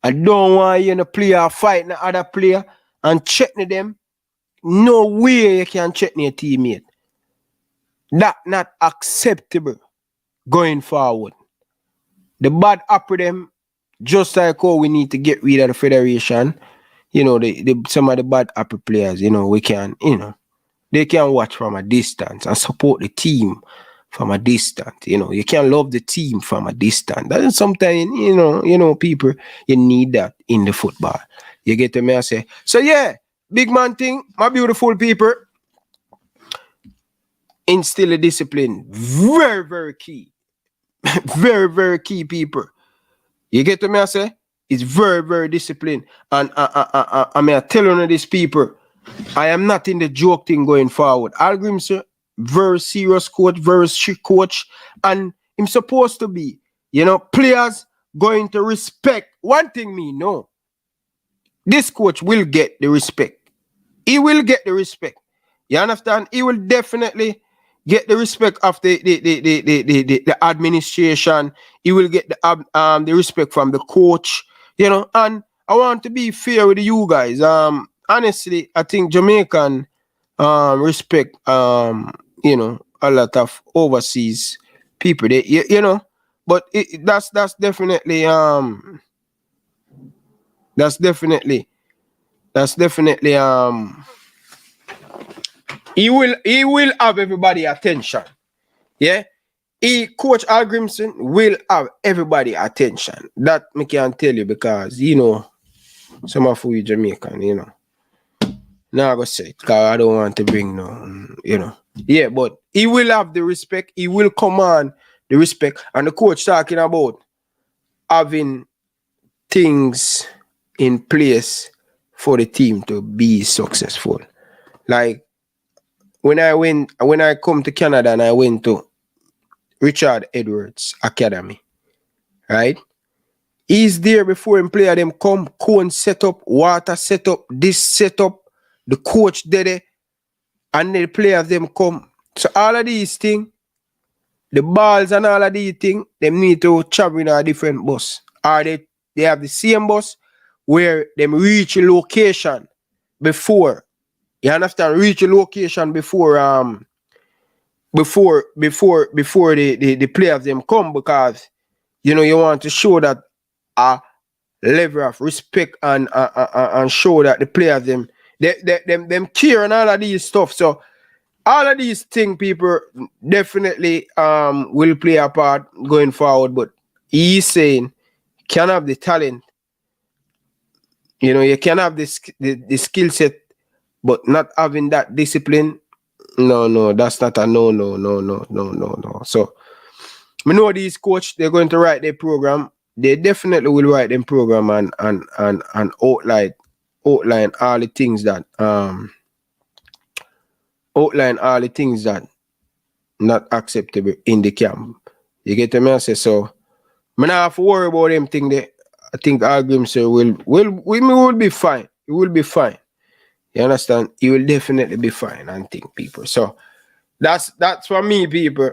I don't want to hear the player fighting the other player and checking them. No way you can check your teammate. That's not acceptable going forward. The bad apple them, just like how we need to get rid of the federation, you know, some of the bad apple players, you know, we can, you know, they can watch from a distance and support the team from a distance. You know, you can love the team from a distance. That is sometimes, you know, people, you need that in the football. You get to me, I say. So yeah, big man thing, my beautiful people, instill a discipline. Very, very key. Very, very key, people. You get to me, I say? It's very, very disciplined. And I mean, I tell you these people, I am not in the joke thing going forward. Hallgrímsson, very serious coach, very strict coach, and I'm supposed to be, you know, players going to respect. One thing me know, this coach will get the respect. He will get the respect. You understand? He will definitely get the respect of the administration. He will get the respect from the coach, you know. And I want to be fair with you guys. Honestly, I think Jamaican respect you know, a lot of overseas people. They, you know, but that's definitely he will have everybody attention. Yeah. Coach Hallgrímsson will have everybody attention. That me can tell you because, you know, some of you Jamaican, you know. Now I go say it because I don't want to bring no, you know. Yeah, but he will have the respect. He will command the respect. And the coach talking about having things in place for the team to be successful. Like when I come to Canada and I went to Richard Edwards Academy, right? He's there before him player them come, cone set up, water set up, this set up, the coach did it, and the players them come. So all of these things, the balls and all of these things, them need to travel in a different bus. Or they have the same bus where them reach a location before. You understand? Reach a location before the players them come, because you know you want to show that a level of respect and show that the players them care and all of these stuff. So all of these things, people definitely will play a part going forward. But he's saying can have the talent, you know, you can have the skill set, but not having that discipline. No, that's not a no. So we know these coach, they're going to write their program. They definitely will write them program and outline all the things that not acceptable in the camp. You get me? I say so. I don't have to worry about them thing there. I think Hallgrímsson will be fine. He will be fine. You understand? He will definitely be fine, and think people. So that's for me, people.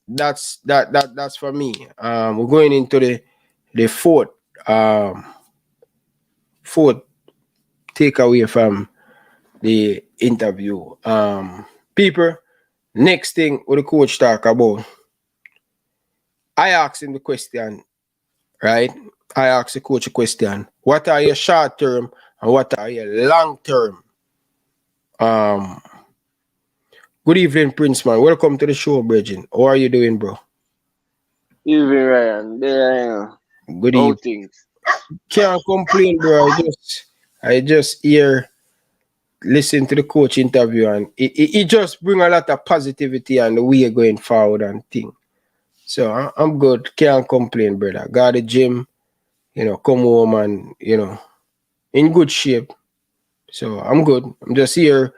That's for me. We're going into the fourth takeaway from the interview. People, next thing what the coach talk about. I asked him the question, right? I asked the coach a question. What are your short term and what are your long term? Good evening, Prince man. Welcome to the show, Bridget. How are you doing, bro? Evening, Ryan. There I am. Good How evening. things? Can't complain, bro. I just listen to the coach interview, and it just bring a lot of positivity and the way going forward and thing. So I'm good. Can't complain, brother. Got the gym, you know, come home and, you know, in good shape. So I'm good. I'm just here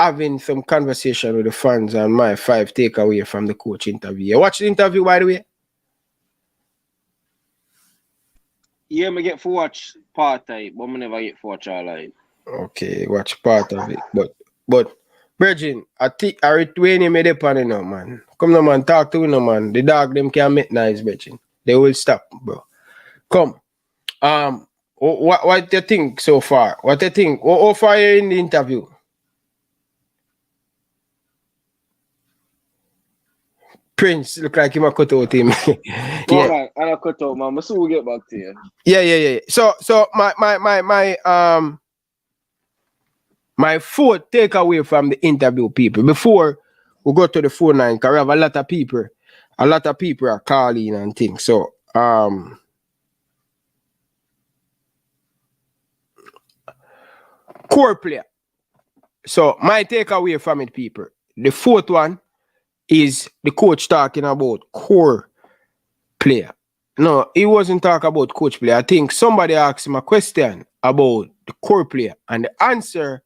having some conversation with the fans and my 5 takeaway from the coach interview. You watch the interview, by the way? Yeah, I get to watch part of it, but I never get to watch all of it. Okay, watch part of it. But Virgin, I think I retain him up on it now, man. Come no man, talk to him no man. The dog them can make nice, Virgin. They will stop, bro. Come. What do you think so far? What do you think? How far are you in the interview? Prince look like him a cut out him. Yeah. All right, I'll cut out, man. So we'll get back to you. Yeah. So my 4th takeaway from the interview, people, before we go to the phone line, because we have a lot of people are calling and things. So core player. So my takeaway from it, people, the 4th one is the coach talking about core player. No, he wasn't talking about coach player. I think somebody asked him a question about the core player, and the answer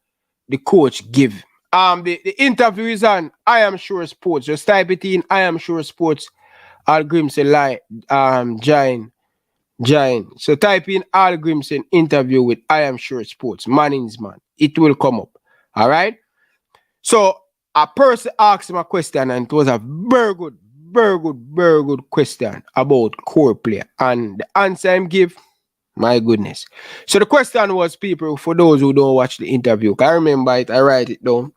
the coach give. The interview is on I Am Sure Sports. Just type it in I Am Sure Sports. Hallgrímsson Giant. So type in Hallgrímsson interview with I Am Sure Sports. Manning's man. It will come up. All right. So a person asked him a question, and it was a very good question about core player. And the answer him give, my goodness. So the question was, people, for those who don't watch the interview, I remember it, I write it down.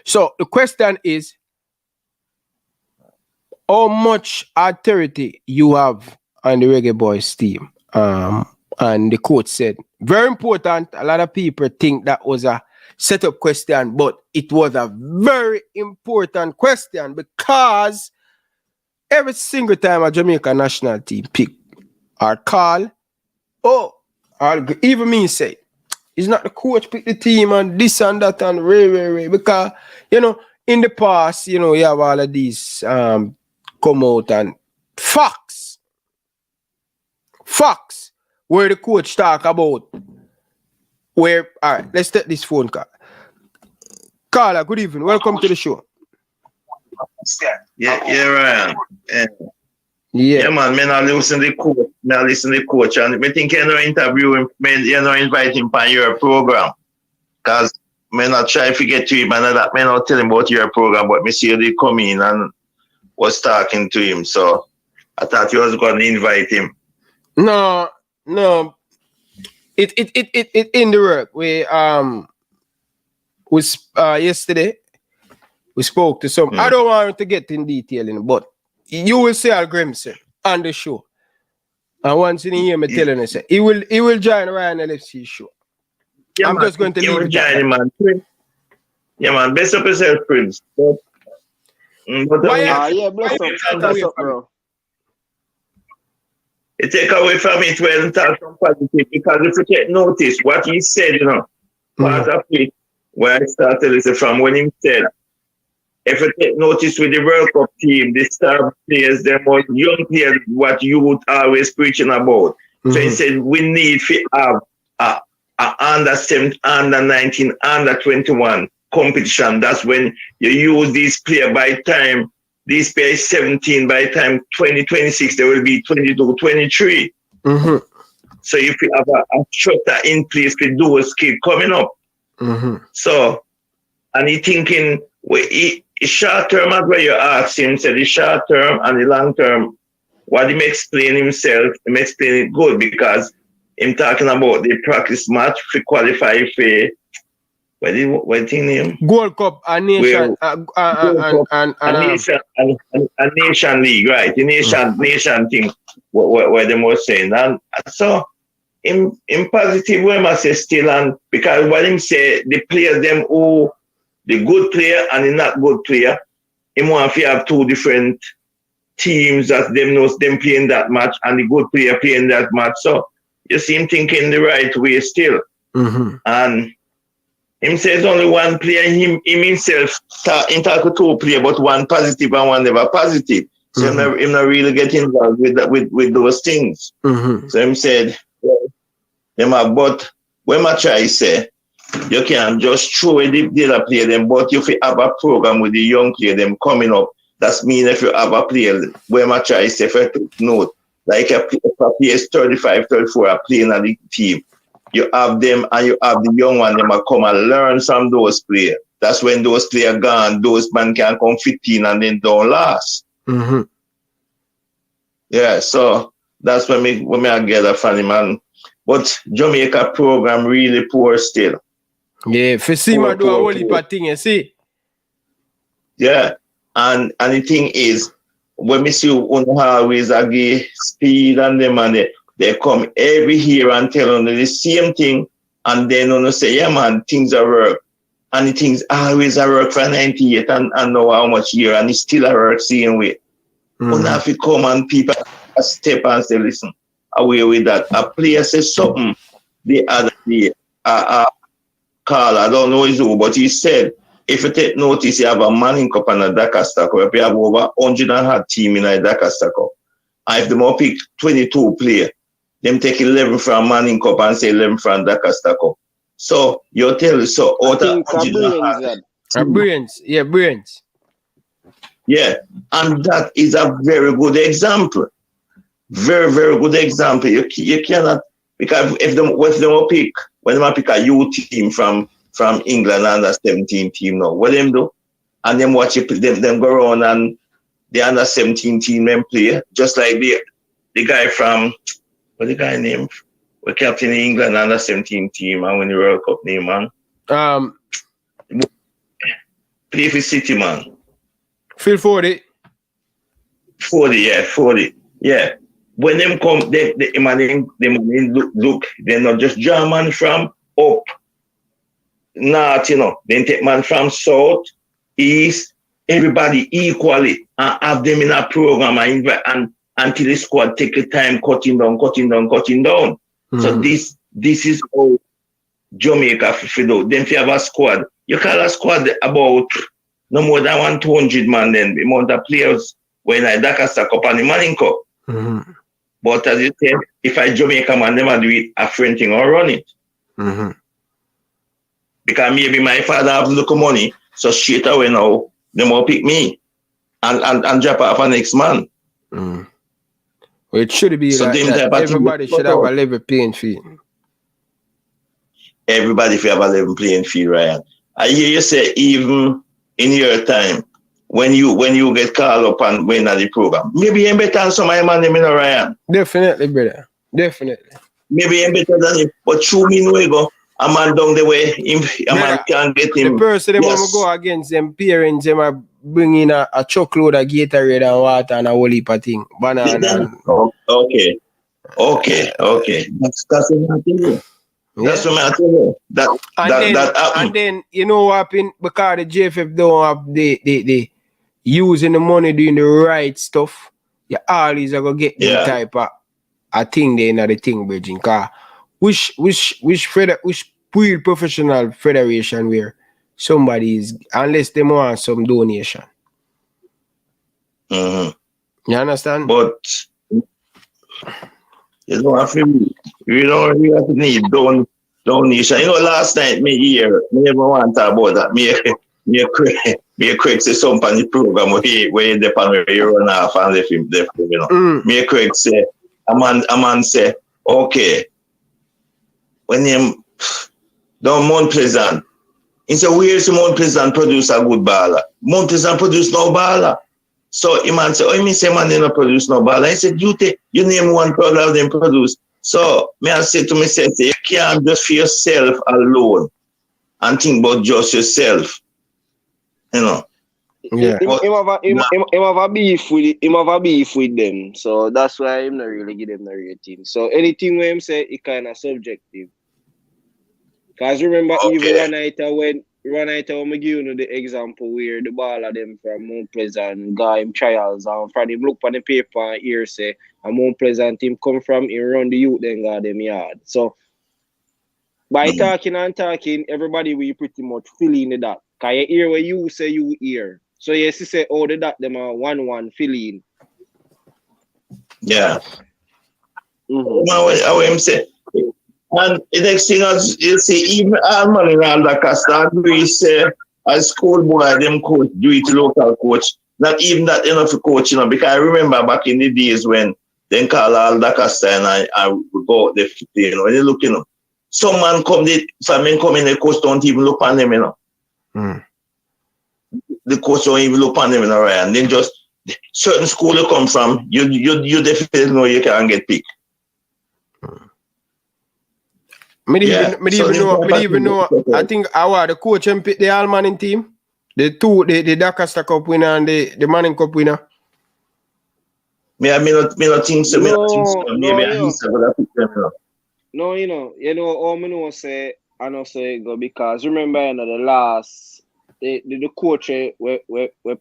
So the question is, how much authority you have on the Reggae Boyz team? And the coach said, very important. A lot of people think that was a setup question, but it was a very important question, because every single time a Jamaica national team pick or call, even me say, it's not the coach pick the team and this and that and because, you know, in the past, you know, you have all of these come out and facts, where the coach talk about where, all right, let's take this phone call. Carla, good evening. Welcome to the show. Yeah, Ryan. Yeah. Yeah, man, I listen to the coach, and I think you interview him, invite him on your program. Because I not try to get to him, and that may not tell him about your program, but I see they come in and was talking to him. So I thought you was going to invite him. No. It in the work. We yesterday we spoke to some. I don't want to get in detail, but you will see Hallgrímsson on the show. And once you hear me telling us, he will join Ryan LFC show. Yeah, I'm just going to leave it. Join, man. Yeah, man. Best of yourself, Prince. Yeah, bless up, bro. It take away from it when talk some positive, because if you take notice what he said, part of it where I started listen from when he said, if you take notice with the World Cup team, the star players, the most young players, what you would always preaching about. So he said we need to have a under 17, under 19, under 21 competition. That's when you use these players by time. These players 17, by the time 2026, they will be 22, 23. So if you have a structure in place with those kids coming up. So, and he thinking, short term, as where you ask him, said the short term and the long term, what he explain himself, he explain it good, because him talking about the practice match for qualify for what thing name? Gold Cup and Nation Nation League, right? The Nation thing what they were saying. And so in positive way must say still, and because what him say the players them who the good player and the not good player, him want to have two different teams that them knows them playing that match and the good player playing that match. So you see him thinking the right way still. And him says only one player, him himself talk to two players, but one positive and one never positive. So him not really get involved with those things. So him said, but when I try to say, you can just throw away the other player them, but if you have a program with the young player them coming up, that's mean if you have a player, when I try to say, if I take note, like a player 35, 34 are playing on the team. You have them and you have the young one, them come and learn from those players. That's when those players gone, those men can come 15 and then don't last. Yeah, so that's when I get a funny man. But Jamaica program really poor still. Yeah, for see my do a whole heap of thing, you see. Yeah, and the thing is, when we see always again speed and them and they come every year and tell them the same thing, and then on say, yeah man, things are work. And the things always are work for 98 and know how much year, and it's still a work same way. When have to come and people step and say, listen, away with that. A player says something the other day, Carl, I don't know his who, but he said, if you take notice, you have a Manning Cup and a Dakar Star Cup, you have over 100 and a team in a Dakar Star Cup. And if they more pick 22 players, them take 11 from Manning Cup and say 11 from Dakar Star Cup. So you tell so out of 100 Brains. Yeah, and that is a very good example. Very, very good example. You cannot, because if they pick, when they pick a youth team from England under 17 team now, what them do? And them watch it, them go around and the under 17 team them play, just like the guy from, what the guy name? We captain in England under 17 team and win the World Cup name, man. Play for City, man. Phil 40. 40. Yeah. When them come, they look, they're not just German from up north, They take man from south, east, everybody equally, and have them in a program and until the squad take the time cutting down. So this is how Jamaica feel. Then if you have a squad, you call a squad about no more than 200 man then, the amount of players when I Dakasta Cup and the Manning Cup. Mm-hmm. But as you said, if I Jamaica man, them a do it a friend thing or run it. Mm-hmm. Because maybe my father have look of money, so straight away now, them will pick me and drop off a next man. Mm. Well, it should be So like that. Everybody should have a level playing field. Everybody should have a level playing field, Ryan. I hear you say even in your time, when you get called up and win at the program, maybe you're better than some of my man, you know, Ryan. Definitely, brother. Definitely. Maybe you're better than him, but through me, no go. A man down the way, a man can't get him. The person they want to go against them parents, them are bringing a truckload of Gatorade and water and a whole heap of thing. Banana. Okay. That's what I'm telling you. That's what I'm telling you. And then you know what happened? Because the JFF don't have the using the money doing the right stuff, you always are gonna get the type of a thing there in the thing, bridging. Cause which real professional federation where somebody is, unless they want some donation. Mm-hmm. You understand? But you don't have to. You don't really have to need donation. You know, last night me never want to talk about that. Me Craig say something on the program where they pan where you run off and left him, you know. Me Craig say a man say, okay, when him down Mount Pleasant, he said, where's Mount Pleasant produce a good baller? Mount Pleasant produce no baller. So the man said, oh, me say man, they not produce no baller. He said, you name one product them produce. So me I say to myself, you can't just for yourself alone and think about just yourself. You know. Yeah. Him have a beef with them. So that's why I'm not really give them the rating. So anything where him say it kinda subjective. Because remember even one night when we give you the example where the ball of them from Mount Pleasant got him trials and from him look on the paper and hear say and Mount Pleasant him come from him run the youth then got them yard. So by talking, everybody will pretty much fill in the dot. Cause you hear what you say you hear. So yes, you say all the dot them are 1-1 fill in. Yeah. How him say. And the next thing is you see even Alman in Aldacaster agree say as schoolboy them coach do it local coach. Not even that enough to coach, you know, because I remember back in the days when they call Aldacaster and I would go the you know, when you look, you know. Some man come in the coach don't even look on them, you know. The coach don't even look on them, you know, right? And then just certain school you come from, you definitely know you can get picked. Me even know. I think the coach and pick the All Manning team, the Dakasta Cup winner and the Manning Cup winner. Me not think so. No, you know, all me know say I know say go because remember you know the last the coach we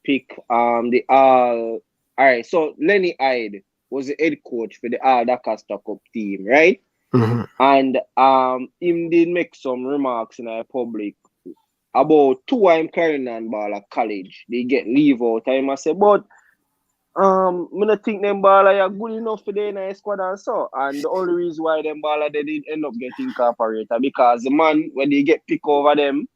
pick the all right. So Lenny Hyde was the head coach for the All Dakasta Cup team, right? Mm-hmm. And him did make some remarks in the public about two I'm carrying on ball at college. They get leave out. I say, but I don't think them baller are good enough for the nice squad and so. And the only reason why them baller they didn't end up getting incorporated because the man when they get pick over them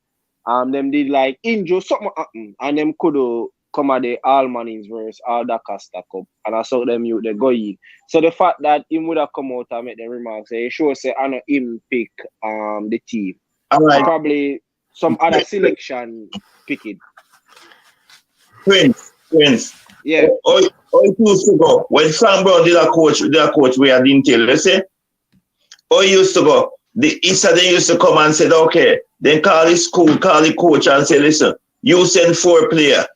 did like injure something happen and them could come at the All Mannings versus All Dakasta Cup and I saw them you they go in. So the fact that him would have come out and make the remarks, it shows say I know him pick the team. Right. Probably some other selection pick it. Prince. Yeah. Oh, it used to go. When Sam Brown did a coach we I didn't tell. Let's say, it used to go. The Easter they used to come and said, okay, then call the school, call the coach and say, listen, you send 4 players.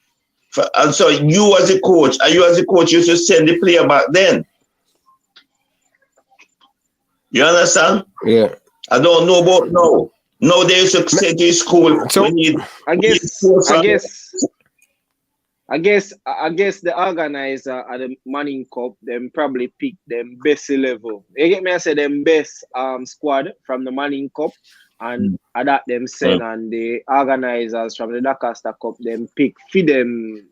And so you as a coach used to send the player back then. You understand? Yeah. I don't know about now. Now they used to say to school. So I guess the organizer at the Manning Cup, them probably pick them best level. You get me? I say them best squad from the Manning Cup, and that them send and the organizers from the Dakasta Cup them pick for them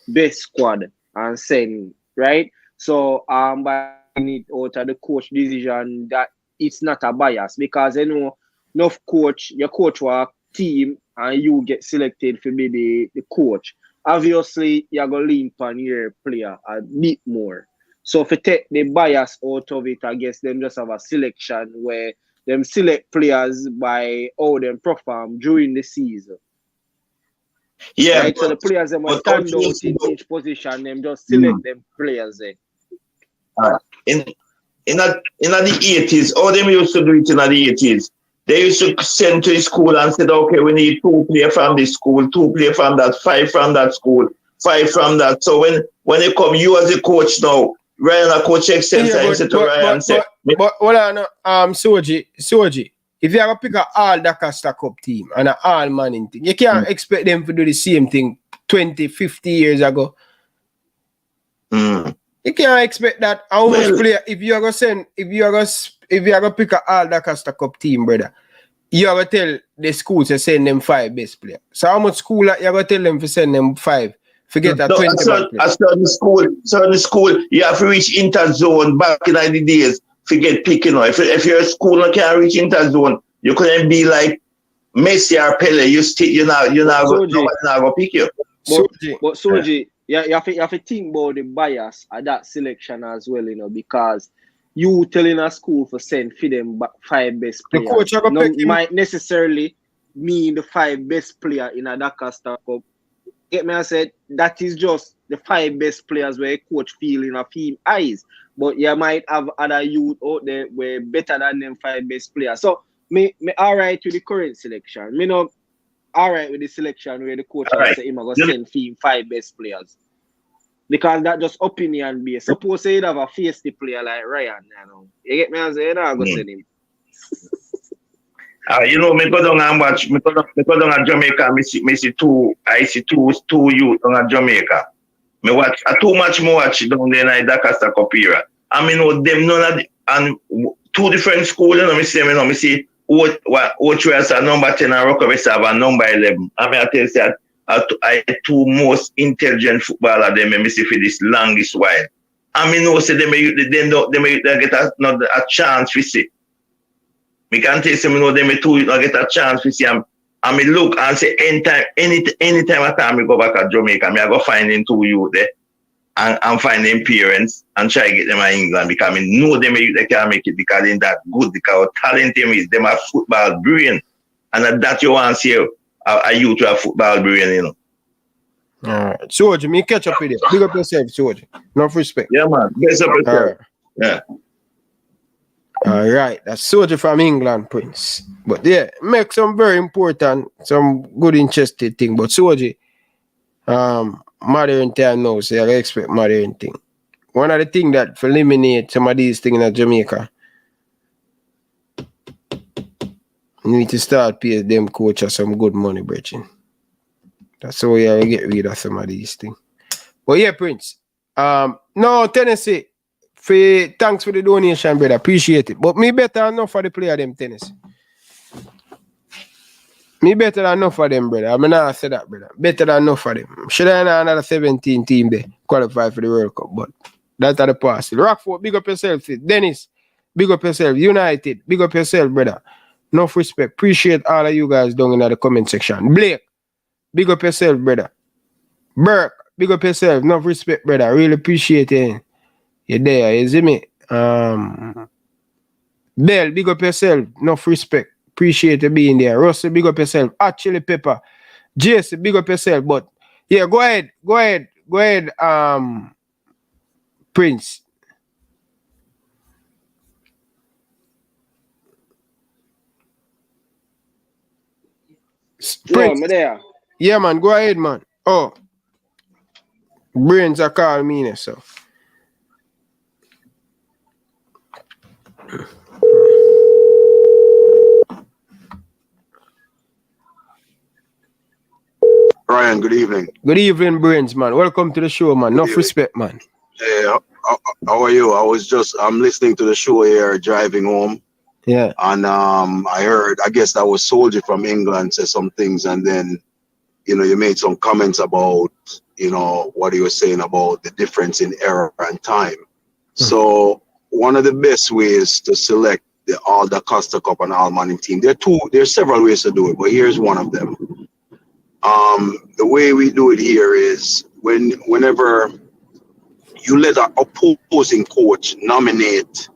best squad. and send, right? So by it out of the coach decision that it's not a bias, because you know enough coach, your coach work team and you get selected to be the coach. Obviously you're gonna lean on your player a bit more. So if you take the bias out of it, I guess them just have a selection where them select players by how them perform during the season. Yeah, Right? So the players them will stand out in each position, them just select them players there. In the 80s, all them used to do it in the 80s. They used to send to the school and said, okay, we need 2 players from this school, 2 players from that, 5 from that school, 5 from that. So when they come, you as a coach now, Ryan, a coach extends and said to Ryan, but hold on, Soji, if you have to pick an all Dakar Cup team and an all Manning team, you can't expect them to do the same thing 20, 50 years ago. You can't expect that. How much player if you are gonna pick an all Dakar Cup team, brother, you are gonna tell the schools to send them 5 best players. So how much school you are gonna tell them to send them 5? Forget that 20 certain school, you have to reach interzone back in the days. Forget picking. If you're a school and can't reach interzone, you couldn't be like Messi or Pele. You're not gonna pick you. But Soji, you have to think about the bias at that selection as well, you know, because you telling a school for send for them 5 best players. The coach might necessarily mean the 5 best player in a Dakar Star Cup. Get me? I said that is just the 5 best players where a coach feel in a team eyes. But you might have other youth out there where better than them 5 best players. So me alright with the current selection. Me not alright with the selection where the coach say him going to send team 5 best players. Because that just opinion based. Suppose say you'd have a feisty player like Ryan, you know. You get me? I say you're not going to send him. You know, me go down and watch. Me go down to Jamaica. I see two youth on Jamaica. Me watch too much more watch down there in Dakar Cup era. I mean, know them none of the, and 2 different schools. You know, me see Ochoas are number 10 and Rockaway are number 11. I mean, I tell you that I 2 most intelligent footballers them me see for this longest while. I mean, no, say they get a chance to see. We can tell you, know, them too get a chance to see. I mean, look and say anytime I go back to Jamaica, I go find them 2 youth there and find them parents and try to get them in England because I know them they can make it because they're that good, because how talent them is, them have football brain. And that you want to see a youth to have football brain, you know. Alright. Soji, me catch up with you. Big up yourself, Soji. Enough respect. Yeah, man. Best up yourself. Yeah. Alright, that's Soji from England, Prince. But yeah, make some very important, some good interesting thing. But Soji, modern time now, so I expect modern thing. One of the things that for eliminate some of these things in Jamaica, you need to start paying them coaches some good money, brethren. That's how you get rid of some of these things. But yeah, Prince. No, Tennessee. Thanks for the donation, brother. Appreciate it. But me better enough for the player them, Tennessee. Me better than enough for them, brother. I'm not say that, brother. Better than enough for them. Should I have another 17 team there qualify for the World Cup? But that's the past. Rockford, big up yourself. Dennis, big up yourself. United, big up yourself, brother. Enough respect. Appreciate all of you guys down in the comment section. Blake, big up yourself, brother. Burke, big up yourself. Enough respect, brother. Really appreciate it. You're there, you see me? Bell, big up yourself. Enough respect. Appreciate you being there. Russell, big up yourself. Actually, Pepper. Jason, big up yourself. But yeah, go ahead, Prince. Yeah, I'm there. Yeah, man, go ahead, man. Oh, brains are calling me now, so. Ryan, good evening. Good evening, brains, man. Welcome to the show, man. Enough respect, man. Yeah, how are you? I'm listening to the show here, driving home. Yeah. And I heard, I guess that was Soldier from England said some things, and then, you know, you made some comments about you know, what he was saying about the difference in error and time. So one of the best ways to select the All the Costa Cup and All Manning team, there's several ways to do it, but here's one of them. The way we do it here is whenever you let an opposing coach nominate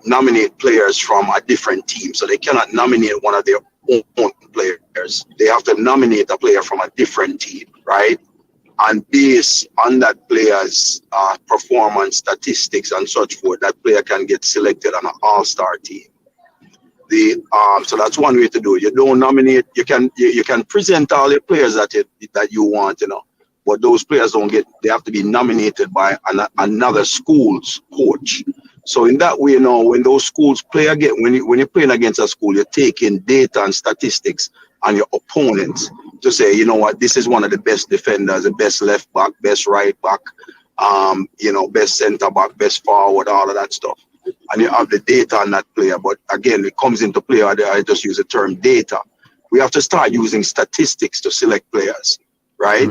nominate players from a different team. So they cannot nominate one of their own players. They have to nominate a player from a different team, right? And based on that player's performance, statistics, and such forth, that player can get selected on an all-star team. So that's one way to do it. You don't nominate. You can present all the players that you want, you know, but those players don't get. They have to be nominated by another school's coach. So in that way, you know, when those schools play again, when you're playing against a school, you're taking data and statistics on your opponents to say, you know what, this is one of the best defenders, the best left back, best right back, you know, best center back, best forward, all of that stuff. And you have the data on that player. But again, it comes into play. I just use the term data. We have to start using statistics to select players, right?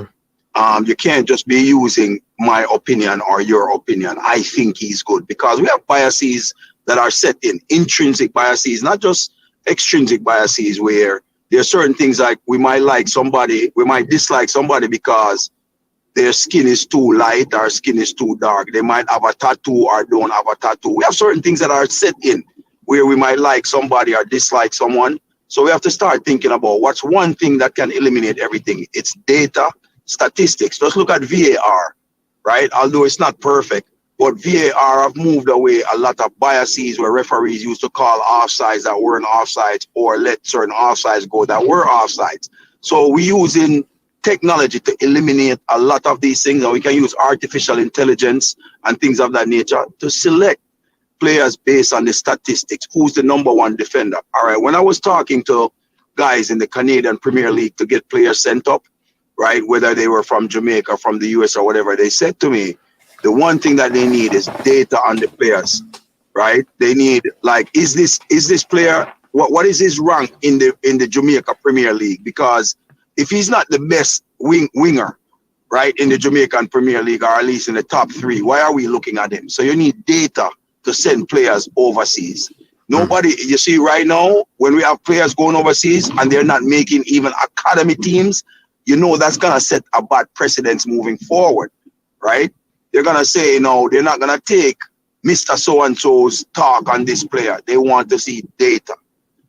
You can't just be using my opinion or your opinion. I think he's good, because we have biases that are set in, intrinsic biases, not just extrinsic biases, where there are certain things like we might like somebody, we might dislike somebody because their skin is too light or skin is too dark. They might have a tattoo or don't have a tattoo. We have certain things that are set in where we might like somebody or dislike someone. So we have to start thinking about what's one thing that can eliminate everything. It's data, statistics. Just look at VAR, right? Although it's not perfect, but VAR have moved away a lot of biases where referees used to call offsides that weren't offsides, or let certain offsides go that were offsides. So we're using technology to eliminate a lot of these things, and we can use artificial intelligence and things of that nature to select players based on the statistics. Who's the number one defender? All right, when I was talking to guys in the Canadian Premier League to get players sent up, right, whether they were from Jamaica, from the US or whatever, they said to me, the one thing that they need is data on the players, right? They need, like, is this player, what is his rank in the Jamaica Premier League? Because if he's not the best winger, right, in the Jamaican Premier League, or at least in the top 3, why are we looking at him? So you need data to send players overseas. Nobody, you see right now, when we have players going overseas and they're not making even academy teams, you know that's going to set a bad precedence moving forward, right? They're going to say, no, they're not going to take Mr. So-and-so's talk on this player. They want to see data.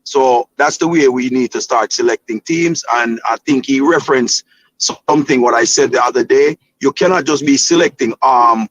So that's the way we need to start selecting teams. And I think he referenced something what I said the other day. You cannot just be selecting 11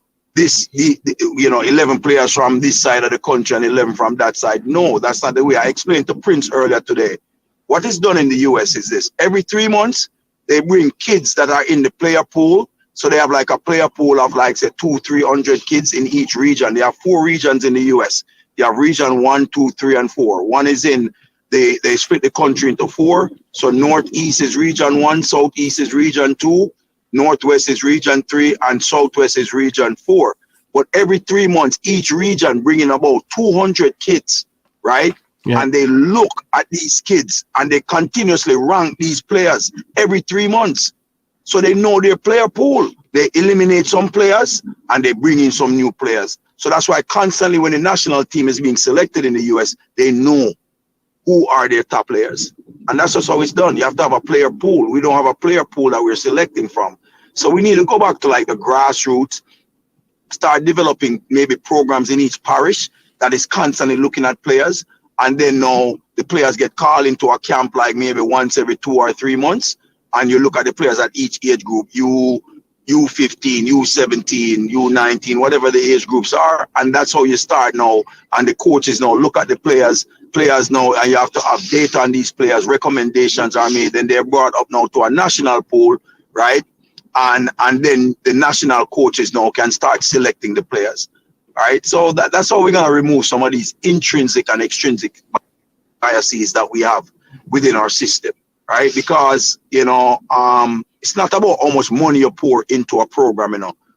players from this side of the country and 11 from that side. No, that's not the way. I explained to Prince earlier today. What is done in the US is this. Every 3 months, they bring kids that are in the player pool. So they have like a player pool of like, say, 200-300 kids in each region. They have 4 regions in the US. You have region 1, 2, 3, and 4. One is in, they split the country into 4. So Northeast is region 1, Southeast is region 2, Northwest is region 3, and Southwest is region 4. But every 3 months, each region bringing about 200 kids, right? Yeah. And they look at these kids and they continuously rank these players every 3 months. So they know their player pool. They eliminate some players and they bring in some new players. So that's why constantly when the national team is being selected in the US, they know who are their top players. And that's just how it's done. You have to have a player pool. We don't have a player pool that we're selecting from. So we need to go back to like the grassroots, start developing maybe programs in each parish that is constantly looking at players. And then now the players get called into a camp like maybe once every 2 or 3 months. And you look at the players at each age group, U15, U17, U19, whatever the age groups are. And that's how you start now. And the coaches now look at the players now, and you have to have data on these players. Recommendations are made. Then they're brought up now to a national pool, right? And then the national coaches now can start selecting the players. All right. So that's how we're going to remove some of these intrinsic and extrinsic biases that we have within our system. Right, because it's not about how much money you pour into a program.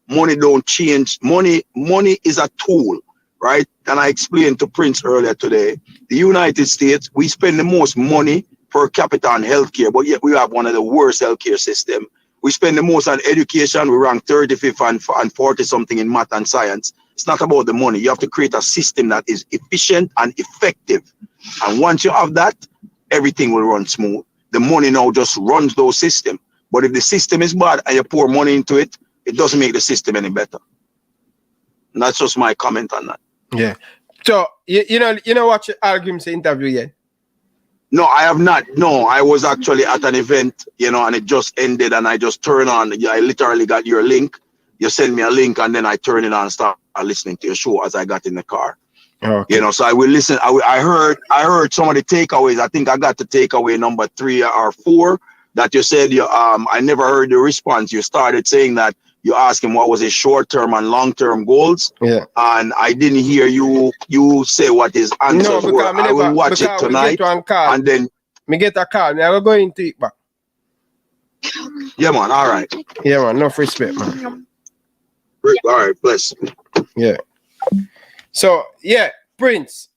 Money don't change. Money is a tool, right? And I explained to Prince earlier today. The United States, we spend the most money per capita on healthcare, but yet we have one of the worst healthcare system. We spend the most on education. We rank 35th and 40 something in math and science. It's not about the money. You have to create a system that is efficient and effective. And once you have that, everything will run smooth. The money now just runs those systems. But if the system is bad and you pour money into it, it doesn't make the system any better. And that's just my comment on that. Yeah. So you know what your Hallgrímsson interview yet? No, I have not. No, I was actually at an event, and it just ended, and I just turned on. I literally got your link. You send me a link, and then I turn it on and start listening to your show as I got in the car. Okay. So I will listen. I heard some of the takeaways. I think I got the takeaway number 3 or 4 that you said. I never heard the response. You started saying that you asked him what was his short-term and long-term goals. Yeah. And I didn't hear you say what his answers were. I will watch it tonight. And then me get a call. I will go into it back. Yeah, man. All right. Yeah, man. Enough respect, man. All right. Bless. Yeah. So, yeah, Prince.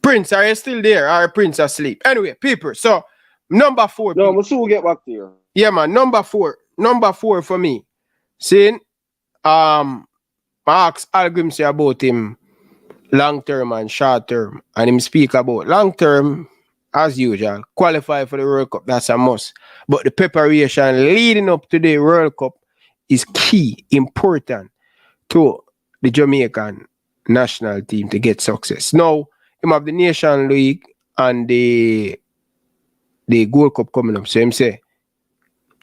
Prince, are you still there? Or Prince asleep? Anyway, people. So, number 4. No, I'm soon get back to you. Yeah, man. Number 4. Number 4 for me. Seeing, I asked Hallgrímsson about him long term and short term. And him speak about long term, as usual, qualify for the World Cup. That's a must. But the preparation leading up to the World Cup is key, important to the Jamaican national team to get success. Now, him have the Nation League and the Gold Cup coming up. So him say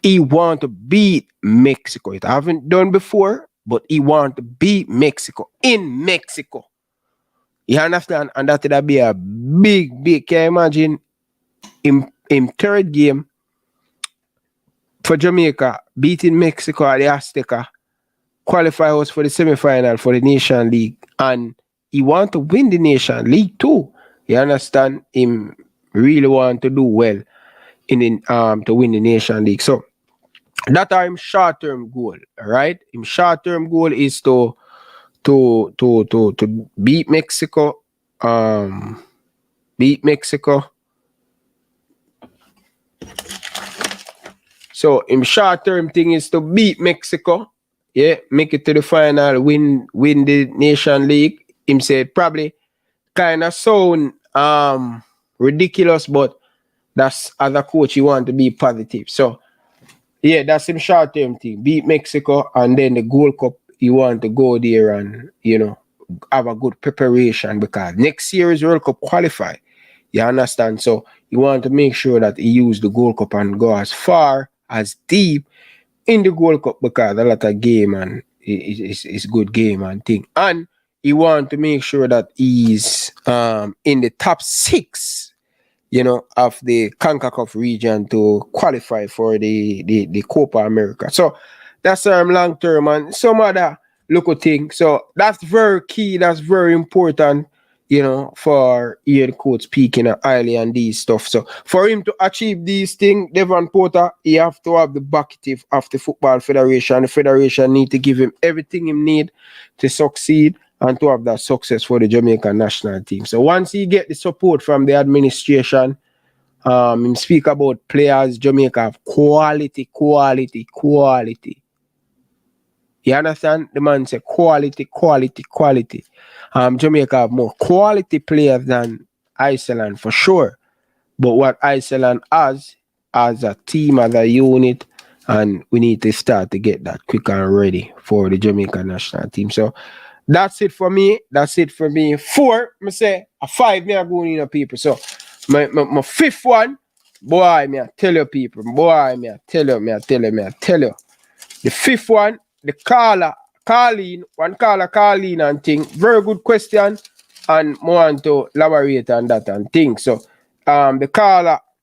he want to beat Mexico. It haven't done before, but he want to beat Mexico in Mexico. You understand? And that would be a big. Can you imagine in third game for Jamaica beating Mexico at the Azteca, qualify us for the semi-final for the Nation League, and he want to win the Nation League too. You understand? Him really want to do well in to win the Nation League. So that are him short-term goal, right? Him short-term goal is to beat Mexico. Beat Mexico. So him short-term thing is to beat Mexico. Yeah, make it to the final, win the Nation League. Him said probably kind of sound ridiculous, but that's as a coach he want to be positive. So yeah, that's him short-term thing. Beat Mexico, and then the Gold Cup, he want to go there and have a good preparation, because next year is World Cup qualify. You understand? So you want to make sure that he use the Gold Cup and go as far, as deep in the Gold Cup, because a lot of game and it's good game and thing. And he want to make sure that he's in the top 6, of the CONCACAF region to qualify for the Copa America. So that's long term and some other local thing. So that's very key. That's very important, for hear the coach speaking highly and these stuff. So for him to achieve these things, Devon Porter, he have to have the backing of the Football Federation. The Federation need to give him everything he need to succeed and to have that success for the Jamaican national team. So once he get the support from the administration, him speak about players, Jamaica have quality. You understand? The man say quality. Jamaica have more quality players than Iceland for sure. But what Iceland has as a team, as a unit, and we need to start to get that quick and ready for the Jamaican national team. So that's it for me. 4, me say a 5 me are going in people. So my 5th one, boy, me I tell you people. Me I tell you. The 5th one, the Carleen and thing. Very good question, and more want to elaborate on that and thing. So the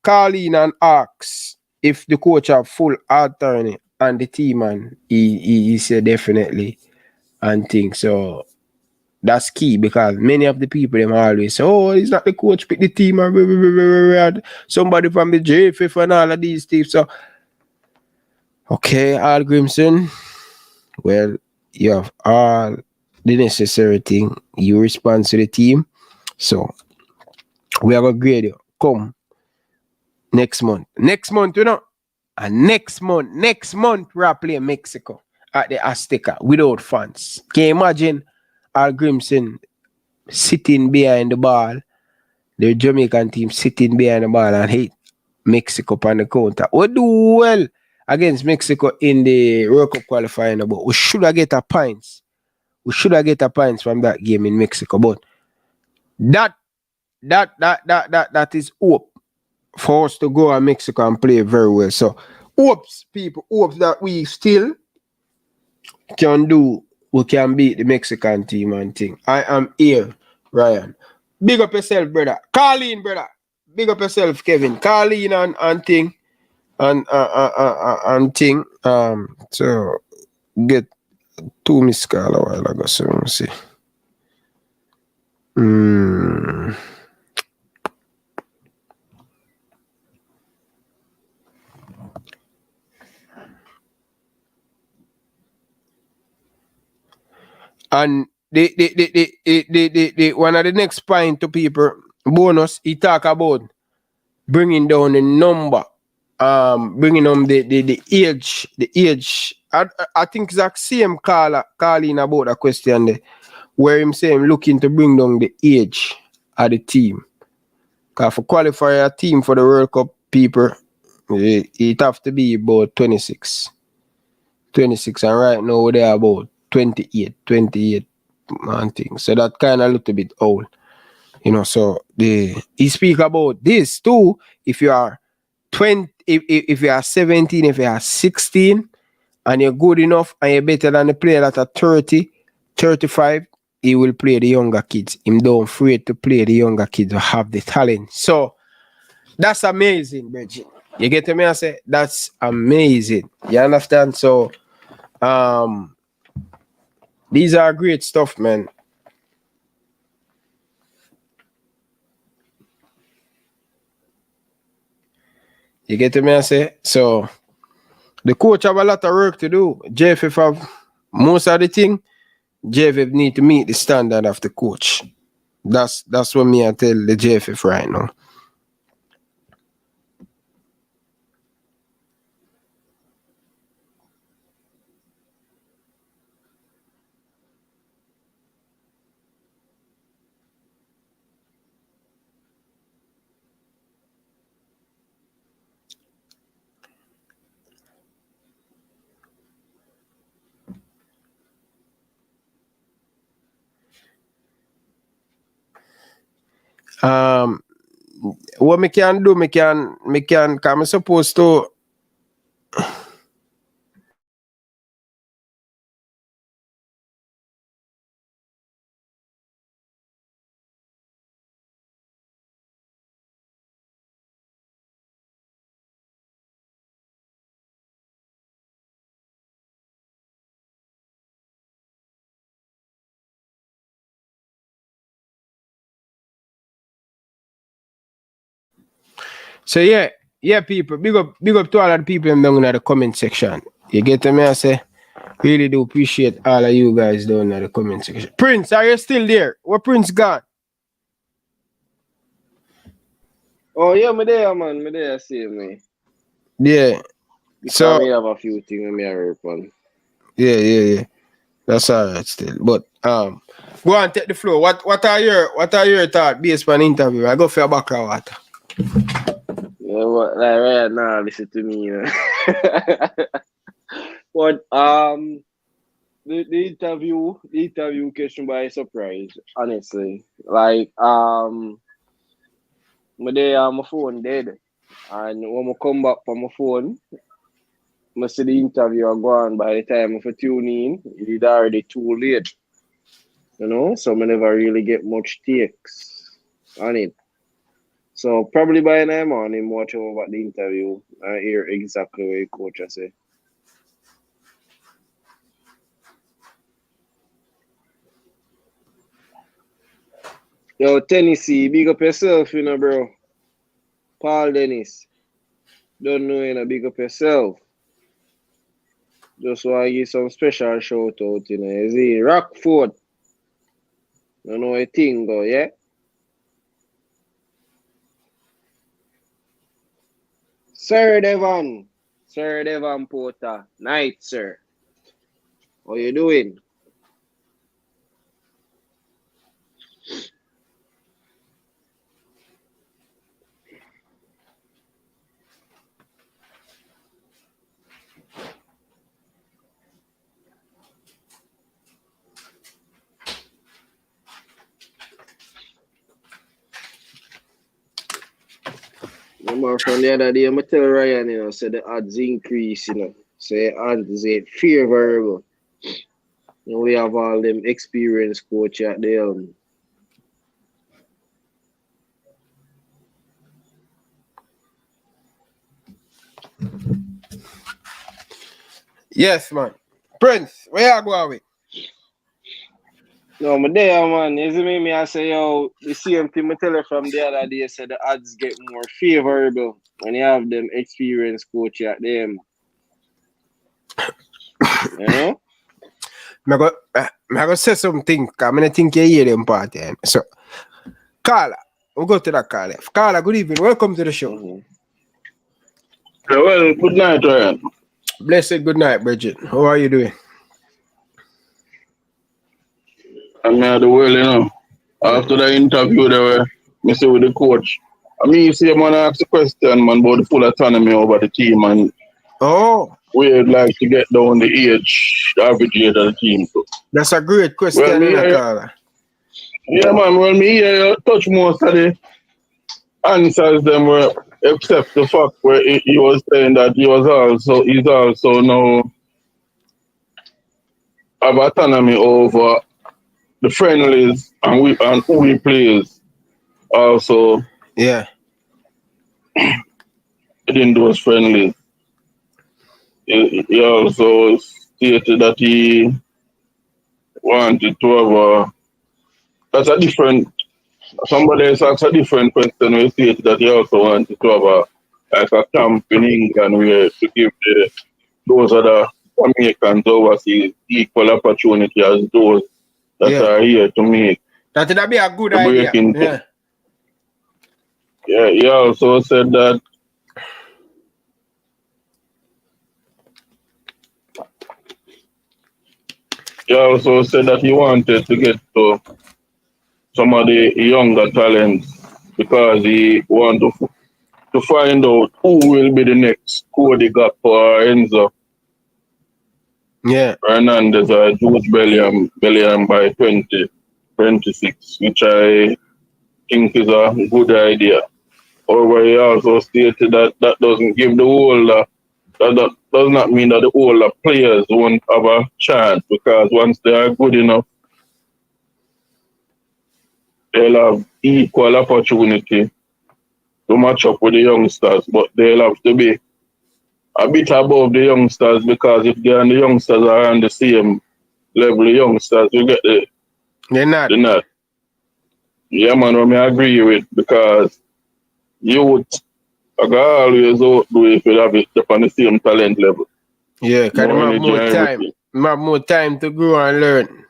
Carleen and asks if the coach have full attorney and the team, and he said definitely and thing. So that's key, because many of the people them always say, oh, it's not the coach pick the team, or somebody from the JFF and all of these things. So okay, Hallgrímsson, well, you have all the necessary thing. You respond to the team. So We are gonna grade you. Come next month. Next month, you know. And next month, we are playing Mexico at the Azteca without fans. Can you imagine Hallgrímsson sitting behind the ball, the Jamaican team sitting behind the ball and hit Mexico on the counter? We do well against Mexico in the World Cup qualifying, but we should have get a points. We should have get a points from that game in Mexico. But that is hope for us to go to Mexico and play very well. So hopes that we still can do, we can beat the Mexican team and thing. I am here, Ryan. Big up yourself, brother. Carleen, brother. Big up yourself, Kevin. Carleen and thing. And thing. So get 2 missed call a while ago. So let me see. And the one of the next point to people bonus, he talk about bringing down the number, bringing on the age. I think Zach same calling about a question there, where him saying looking to bring down the age of the team. Cause for qualify a team for the World Cup, people, it have to be about 26, and right now they're about 28 and things. So that kind of a little bit old. You know, so he speak about this too. If you are 20, if you are 17, if you are 16, and you're good enough and you're better than the player that are 30, 35, he will play the younger kids. Him don't afraid to play the younger kids who have the talent. So that's amazing, Bridget. You get me? I say that's amazing. You understand? So these are great stuff, man. You get me? I say so. The coach have a lot of work to do. JFF have most of the thing. JFF need to meet the standard of the coach. That's what me I tell the JFF right now. What me can do, me can come supposed to so yeah, people, big up to all of the people down in the comment section. You get me? I say, really do appreciate all of you guys down in the comment section. Prince, are you still there? Where Prince gone? Oh yeah, me there, man. Me there, see me. Yeah. Because So we have a few things me are on. yeah. That's alright still. But go on, take the floor. What are your thoughts based on interview? I go for a background water. Yeah, but like right now, listen to me, you know. But the interview catch me by surprise, honestly. Like my phone dead, and when I come back from my phone, I see the interview are gone. By the time I tune in, it's already too late. You know, so I never really get much takes on it. So probably by now morning, watch over the interview and hear exactly what the coach has say. Yo, Tennessee, big up yourself, you know, bro. Paul Dennis. Don't know, you know, big up yourself. Just want to give some special shout out, you know. You see, Rockford. You know a thing, go, yeah? Sir Devon. Sir Devon Porter. Night, sir. How you doing? Remember from the other day, I tell Ryan, you know, say the odds increase, you know. Say odds ain't favorable. You know, we have all them experienced coach at the helm. Yes, man. Prince, where you going with? No, my there, man. You see me, I say, yo, the same thing I tell you from the other day, say the odds get more favorable when you have them experienced coach at them. You know? I go say something, because I think you hear them part. So, Carla, we'll go to that Carla. Carla, good evening. Welcome to the show. Well, good night, Ryan. Blessed good night, Bridget. How are you doing? I'm out of the world, you know. After the interview, they were messing with the coach. I mean, you see, man, I asked a question, man, about the full autonomy over the team, and we'd like to get down the age, the average age of the team. So. That's a great question, Carla. Yeah, man, well, me here, touch most of the answers them were, except the fact where he was saying that he's also now have autonomy over the friendlies and who he plays. Also, yeah, in those friendlies. He also stated that he wanted to have that's a different. Somebody else asked a different question. We stated that he also wanted to have a camp in England where to give those other Americans overseas equal opportunity as those that are here to make. That would be a good idea. Yeah, he also said that he wanted to get to some of the younger talents because he wanted to find out who will be the next Cody Gap or Enzo. Yeah. Hernandez or Jude Bellingham by 2026, which I think is a good idea. However, he also stated that doesn't give the older, that does not mean that the older players won't have a chance, because once they are good enough, they'll have equal opportunity to match up with the youngsters, but they'll have to be a bit above the youngsters, because if the youngsters are on the same level, the youngsters will get the nod. Yeah, man, I agree with, because youth are always outdo if you have it on the same talent level. Yeah, because they have more time. You have more time to grow and learn.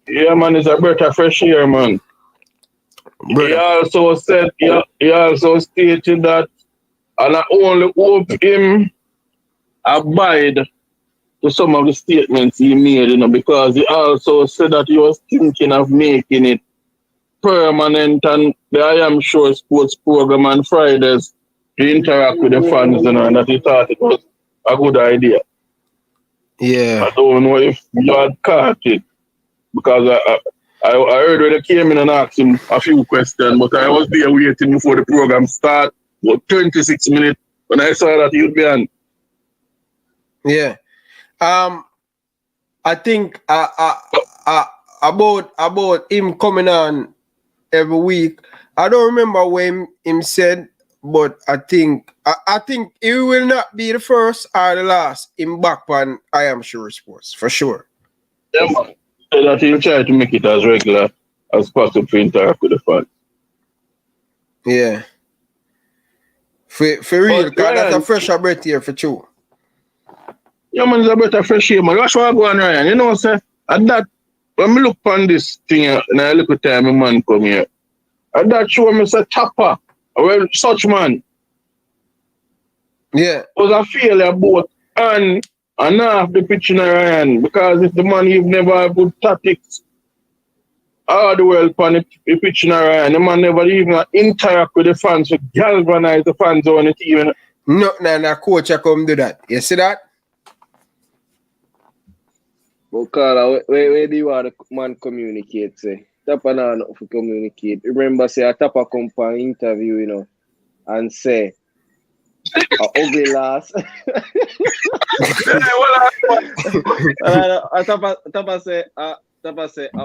Yeah, man, it's a breath of fresh air, man. Brother. He also stated that, and I only hope him abide to some of the statements he made, you know, because he also said that he was thinking of making it permanent, and the I Am Sure sports program on Fridays to interact with the fans, you know, and that he thought it was a good idea. Yeah. I don't know if you had caught it, because I heard when they came in and asked him a few questions, but I was there waiting before the program started, about 26 minutes, when I saw that he would be on. Yeah. I think about him coming on every week, I don't remember when him said, but I think he will not be the first or the last in back on I Am Sure Sports, for sure. Yeah, man. So that he'll try to make it as regular as possible to interact with the fans. Yeah. For real, because that's a fresher breath here for true. Yeah, man, it's a better fresh air, man. That's what I go on, Ryan. You know, sir, and that, when I look on this thing, and I look at time, my man come here, and that show me, say, Chopper, well, such man. Yeah. was a failure both on and off the pitch in Ryan. Because if the man you've never had good tactics all the world on the pitch in Ryan, the man never even interact with the fans to galvanize the fans on the team. No, coach I come do that. You see that? But Carla, where do you want the man communicate, say? Tapa na not for communicate. Remember, say, a Tapa come for an interview, you know, and say, a ugly lass. Tapa say, a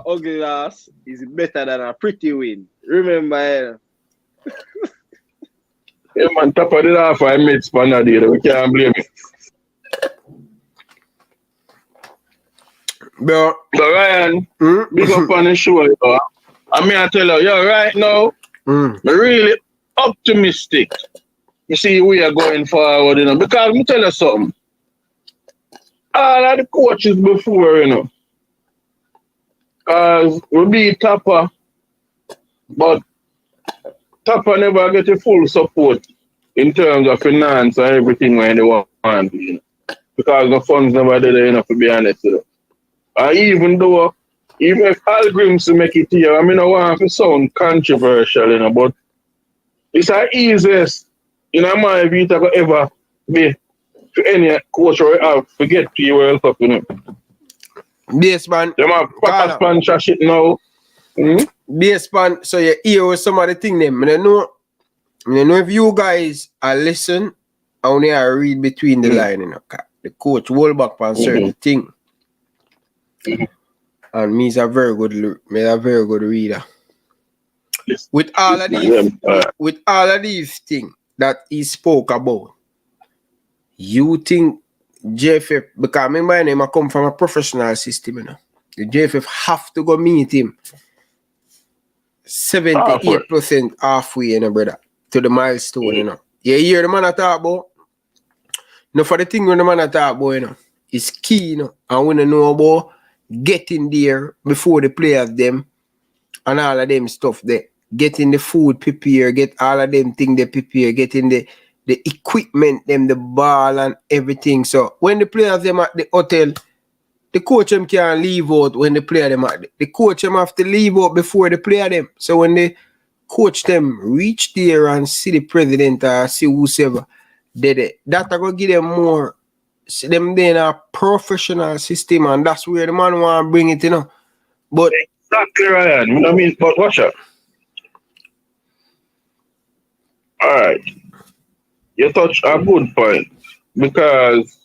ugly lass is better than a pretty win. Remember, Yeah, man, Tapa did half 5 minutes span a day. We can't blame it. Bro. So Ryan, big up on the show, you know. I mean, I tell you, right now, I'm really optimistic. You see, we are going forward, you know, because me tell you something. All of the coaches before, you know, because we beat Tapa, but Tapa never get a full support in terms of finance and everything when they want, you know, because the funds never did enough, to be honest, you know. Even if Hallgrímsson make it here, I mean, I want to sound controversial, you know, but it's the easiest, you know, my view to ever be to any coach or have to get to the World Cup, you know. Base man. Them have proper sponsorship now. Base man, so you hear with some of the thing them. I know if you guys are listen, I only read between the line, you know. The coach hold back on certain thing. And me's a very good reader. With all of these things that he spoke about, you think JFF, because remember my name I come from a professional system, you know. The JFF have to go meet him 78% halfway, you know, brother, to the milestone, you know. You hear the man I talk about? No, for the thing when the man I talk about, you know, is key, you know, and we don't know about getting there before the players them and all of them stuff there. Getting the food prepared, get all of them things they prepare, getting the equipment, them, the ball and everything. So when the players them at the hotel, the coach them can't leave out when the player them at the coach them have to leave out before the player them. So when the coach them reach there and see the president or see whoever, that are gonna give them more. Them in a professional system, and that's where the man want to bring it, you know. But exactly, Ryan. I mean, but watch out. All right, you touch a good point because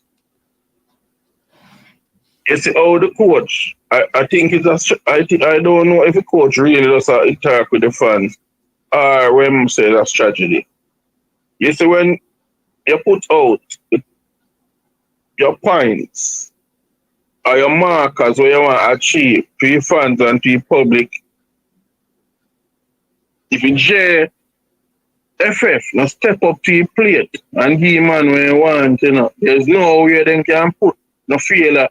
you see how the coach. I think it's I don't know if the coach really does interact with the fans or when say that's tragedy. You see when you put out your points or your markers where you want to achieve to your fans and to your public. If you JFF now step up to your plate and give man what you want, you know, there's no way they can put no failure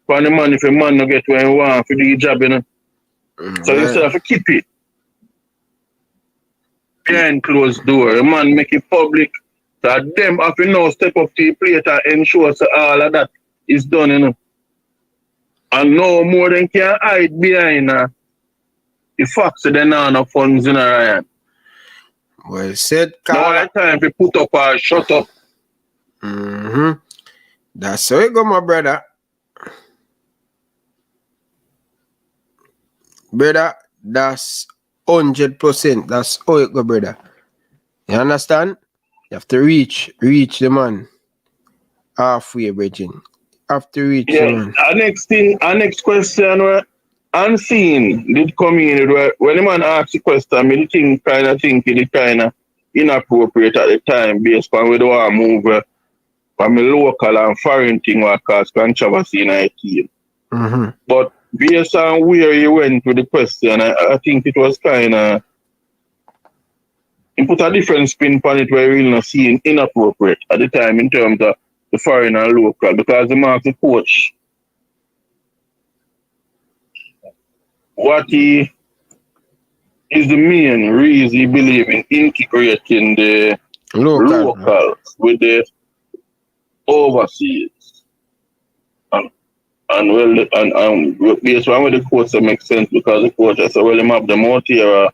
for the man if a man no get what you want for the job, you know. So instead of keep it behind closed door, the man make it public. So them have to now step up to the plate and ensure so all of that is done, you know. And no more than can hide behind the facts that they know no funds in Ryan. Well said, Carla. No time to put up or shut up. That's how it go, my brother. Brother, that's 100%. That's how it go, brother. You understand? You have to reach the man halfway, bridging. Have to reach the man. Our next question where Unseen did come in when the man asked the question, I think it kind of inappropriate at the time based on whether I move from a local and foreign thing what cause controversy in our team. But based on where you went with the question, I think it was kind of he put a different spin on it where we're not seeing inappropriate at the time in terms of the foreign and local, because the mark the coach what he is the main reason he believe in integrating the locals with the overseas. And well, and based on with the coach, that makes sense because the coach has well, him have them out here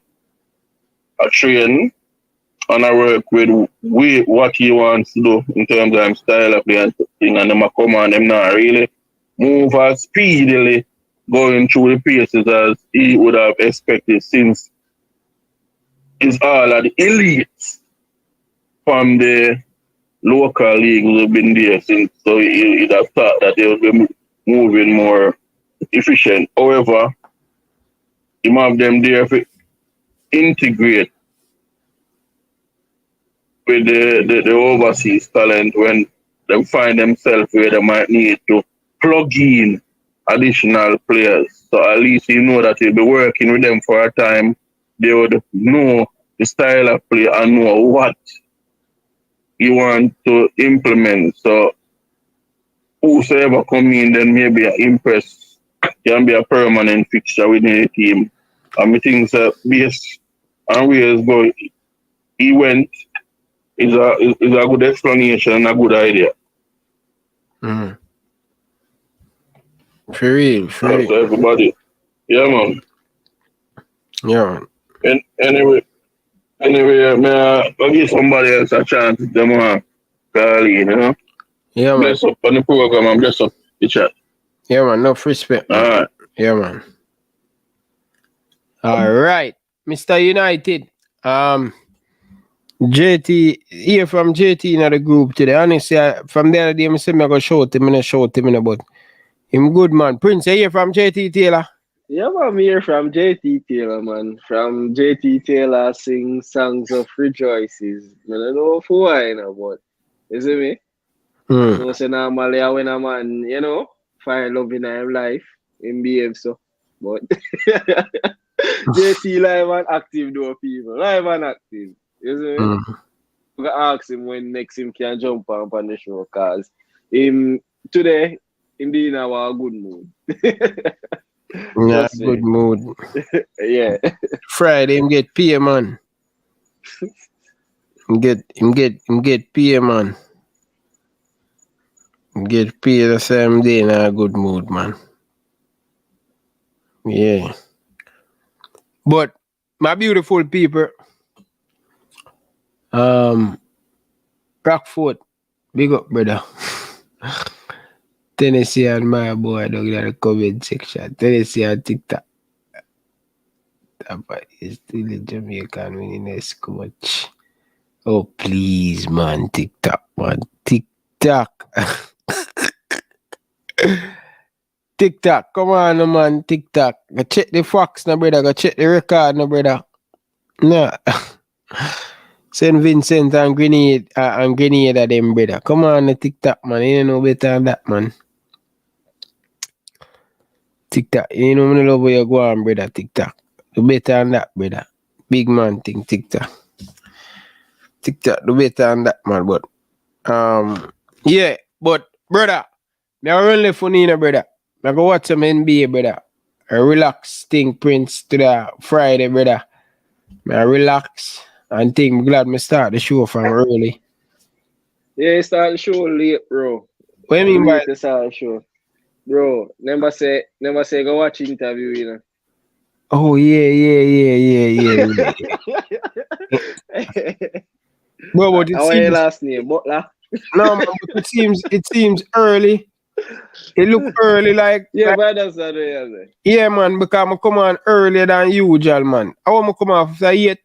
a train and I work with what he wants to do in terms of him style of play and thing, and them a come and them not really move as speedily going through the paces as he would have expected since it's all of the elites from the local league who have been there since, so he'd have thought that they would be moving more efficient. However, you have them there to integrate with the overseas talent when they find themselves where they might need to plug in additional players. So at least you know that you'll be working with them for a time. They would know the style of play and know what you want to implement. So whosoever come in then maybe impress can be a permanent fixture within the team. And I think that based on where it's going, he went is a good explanation and a good idea. Mm. For real. So everybody. Yeah, man. Yeah, man. And anyway, man, I'll give somebody else a chance to them call in, you know? Yeah, man. Bless up on the program and bless up the chat. Yeah, man. Enough respect. Man. All right. Yeah, man. All right. Mr. United. JT, here from JT in the group today. Honestly, from the other day, I said I'm going to shout him, but him good, man. Prince, you here from JT Taylor? Yeah, man, I'm here from JT Taylor, man. From JT Taylor sing songs of rejoices. I don't know for why, you know, but you see me? So say normally when a man, you know, find love in his life, him behave so. But JT live and active though, people. Live and active. You see me? We can ask him when next him can jump on the show, cause him today him in our good mood. Yeah, good mood. Yeah. Friday him get pay, man. him get pay, man. Him get pay the same day in a good mood, man. Yeah. But my beautiful people, Rockford, big up, brother. Tennessee and my boy dog in the comment section. Tennessee and TikTok. But it's still a Jamaican winning this coach. Oh please, man, TikTok, man. TikTok. TikTok, come on, man, TikTok. Go check the facts, no brother. Go check the record, no brother. Nah. St. Vincent and Grenade at them, brother. Come on, the TikTok, man. You know better than that, man. TikTok, you know me love where you go on, brother. TikTok. Do better than that, brother. Big man thing, TikTok. TikTok, do better than that, man. But yeah, but brother, me a run left for Nina, brother. I go watch some NBA, brother. A relax thing, Prince, to the Friday, brother. I relax and think I'm glad me start the show from early. Yeah, you start the show late, bro. What do you mean by the start the show? Bro, never say go watch interview, you know. Oh yeah. Bro, but How your last name? Butler? No, man, but it seems early. It look early like yeah, but that's not the yeah, man, because I come on earlier than usual, man. I want to come off after 8.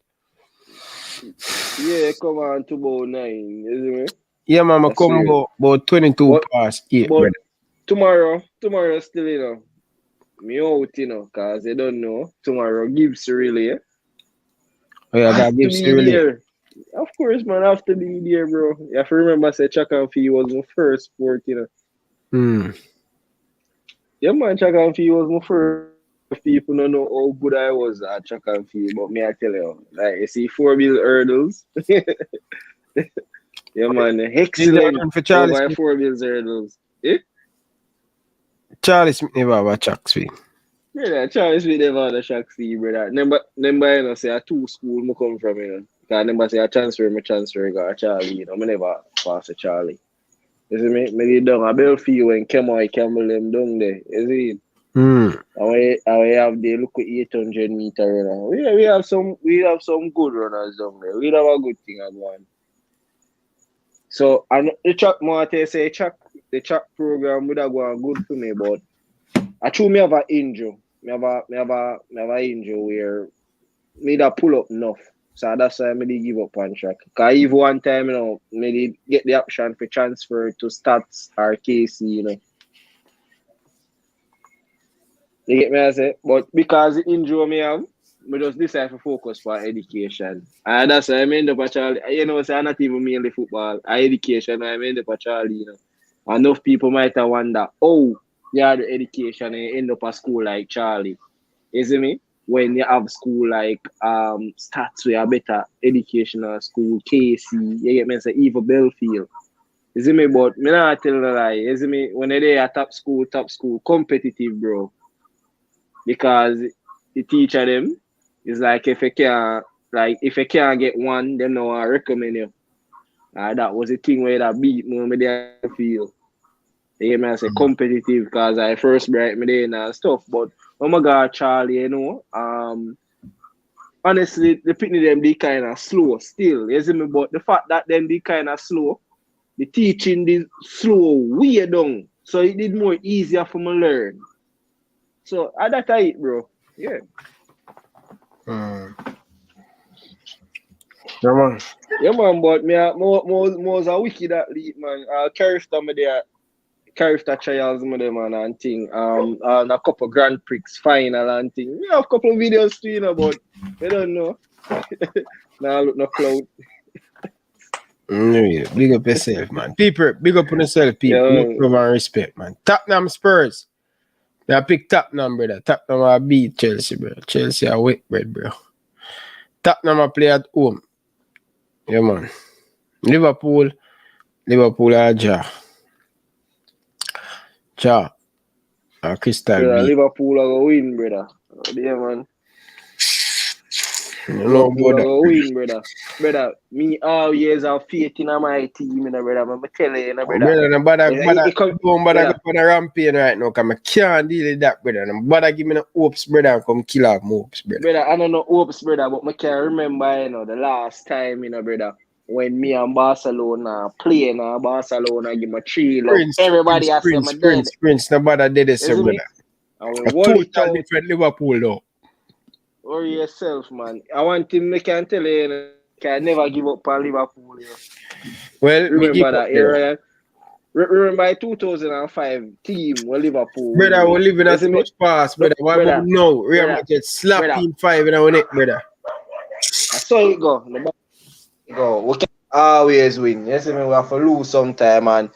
Yeah, come on to about 9, isn't it? Yeah, man, I come about 22 past 8. But tomorrow still, you know, me out, you know, because they don't know. Tomorrow Gibbs really, eh? Oh, yeah, that Gibbs really. Of course, man, I have to be there, bro. You have to remember, say, track and field was my first sport, you know. Yeah, man, track and field was my first. People don't know how good I was at track and field, but me, I tell you, like, you see 4-wheel hurdles. Yeah, man, excellent for Charlie over 4-wheel hurdles. Eh? Charlie Smith never have a track speed. Yeah, Charlie Smith never had a track speed, brother. Remember, you know, say, 2 schools I come from, you know. Because I never say I transfer, go to Charlie, you know. I never pass a Charlie. You see me? Me did down a Belfield when Kemoy Campbell them down there. You see? And we have the look at 800-meter runner. We have some good runners down there. We have a good thing at one. So and the track more say the track program would have gone good for me, but I true me have an injury. Me have a injury where me da pull up enough. So that's why I did give up on track. Cause even one time, me did get the option for transfer to Stats or KC, You get me I say? But because the injury me have, me just decide to focus for education. And that's why I end up a Charlie. So I'm not even mainly football. Education, I end up a Charlie, Enough people might have wonder, oh, you have the education and you end up at school like Charlie. You see me? When you have school like Stats where a better educational school, KC, you get me say even Belfield. You see me? But me not tell a lie. You see me? When they are top school, competitive, bro. Because the teacher them is like if you can't get one, them no recommend you. That was the thing where that beat me when they feel. You get me? I say competitive because I first bright me there and stuff. But oh my God, Charlie, honestly, the picnic them be kind of slow still. You see me? But the fact that them be kind of slow, the teaching is slow, way down. So it did more easier for me learn. So that's it, bro. Yeah. Yeah, man, but me was a wicked athlete, man. Character me there. Character trials me there, man, and thing. And a couple Grand Prix final and thing. We have a couple of videos too, but I don't know. Now look no cloud. Big up yourself, man. People, big up on yourself, people. Love and respect, man. Tottenham Spurs. I pick Tottenham, brother. Tottenham I beat Chelsea, bro. Chelsea are wet bread, bro. Tottenham I play at home. Yeah, man. Liverpool are Ja. Crystal Yeah, B. Liverpool are going to win, brother. Yeah, man. Liverpool are going to win, brother. Brother, me always have faith in my team, brother. I'm telling you, brother. Brother, don't bother go on a rampage right now, because I can't deal with that, brother. Don't bother give me no hopes, brother, and come kill off my hopes, brother. Brother, I don't know hopes, brother, but I can remember, the last time, brother, when me and Barcelona playing, Barcelona give me 3 love. Everybody has said my dead. Prince, no bother did this, brother. A total different Liverpool, though. Worry yourself, man. I want him, I can tell you, can never give up on Liverpool. Well, remember that era. Remember 2005 team with Liverpool. Brother, we're living as much past, brother. Why about now? Real Madrid slapping 5 in our neck, brother. I saw it go. We can always win. You see me? We have to lose sometime, and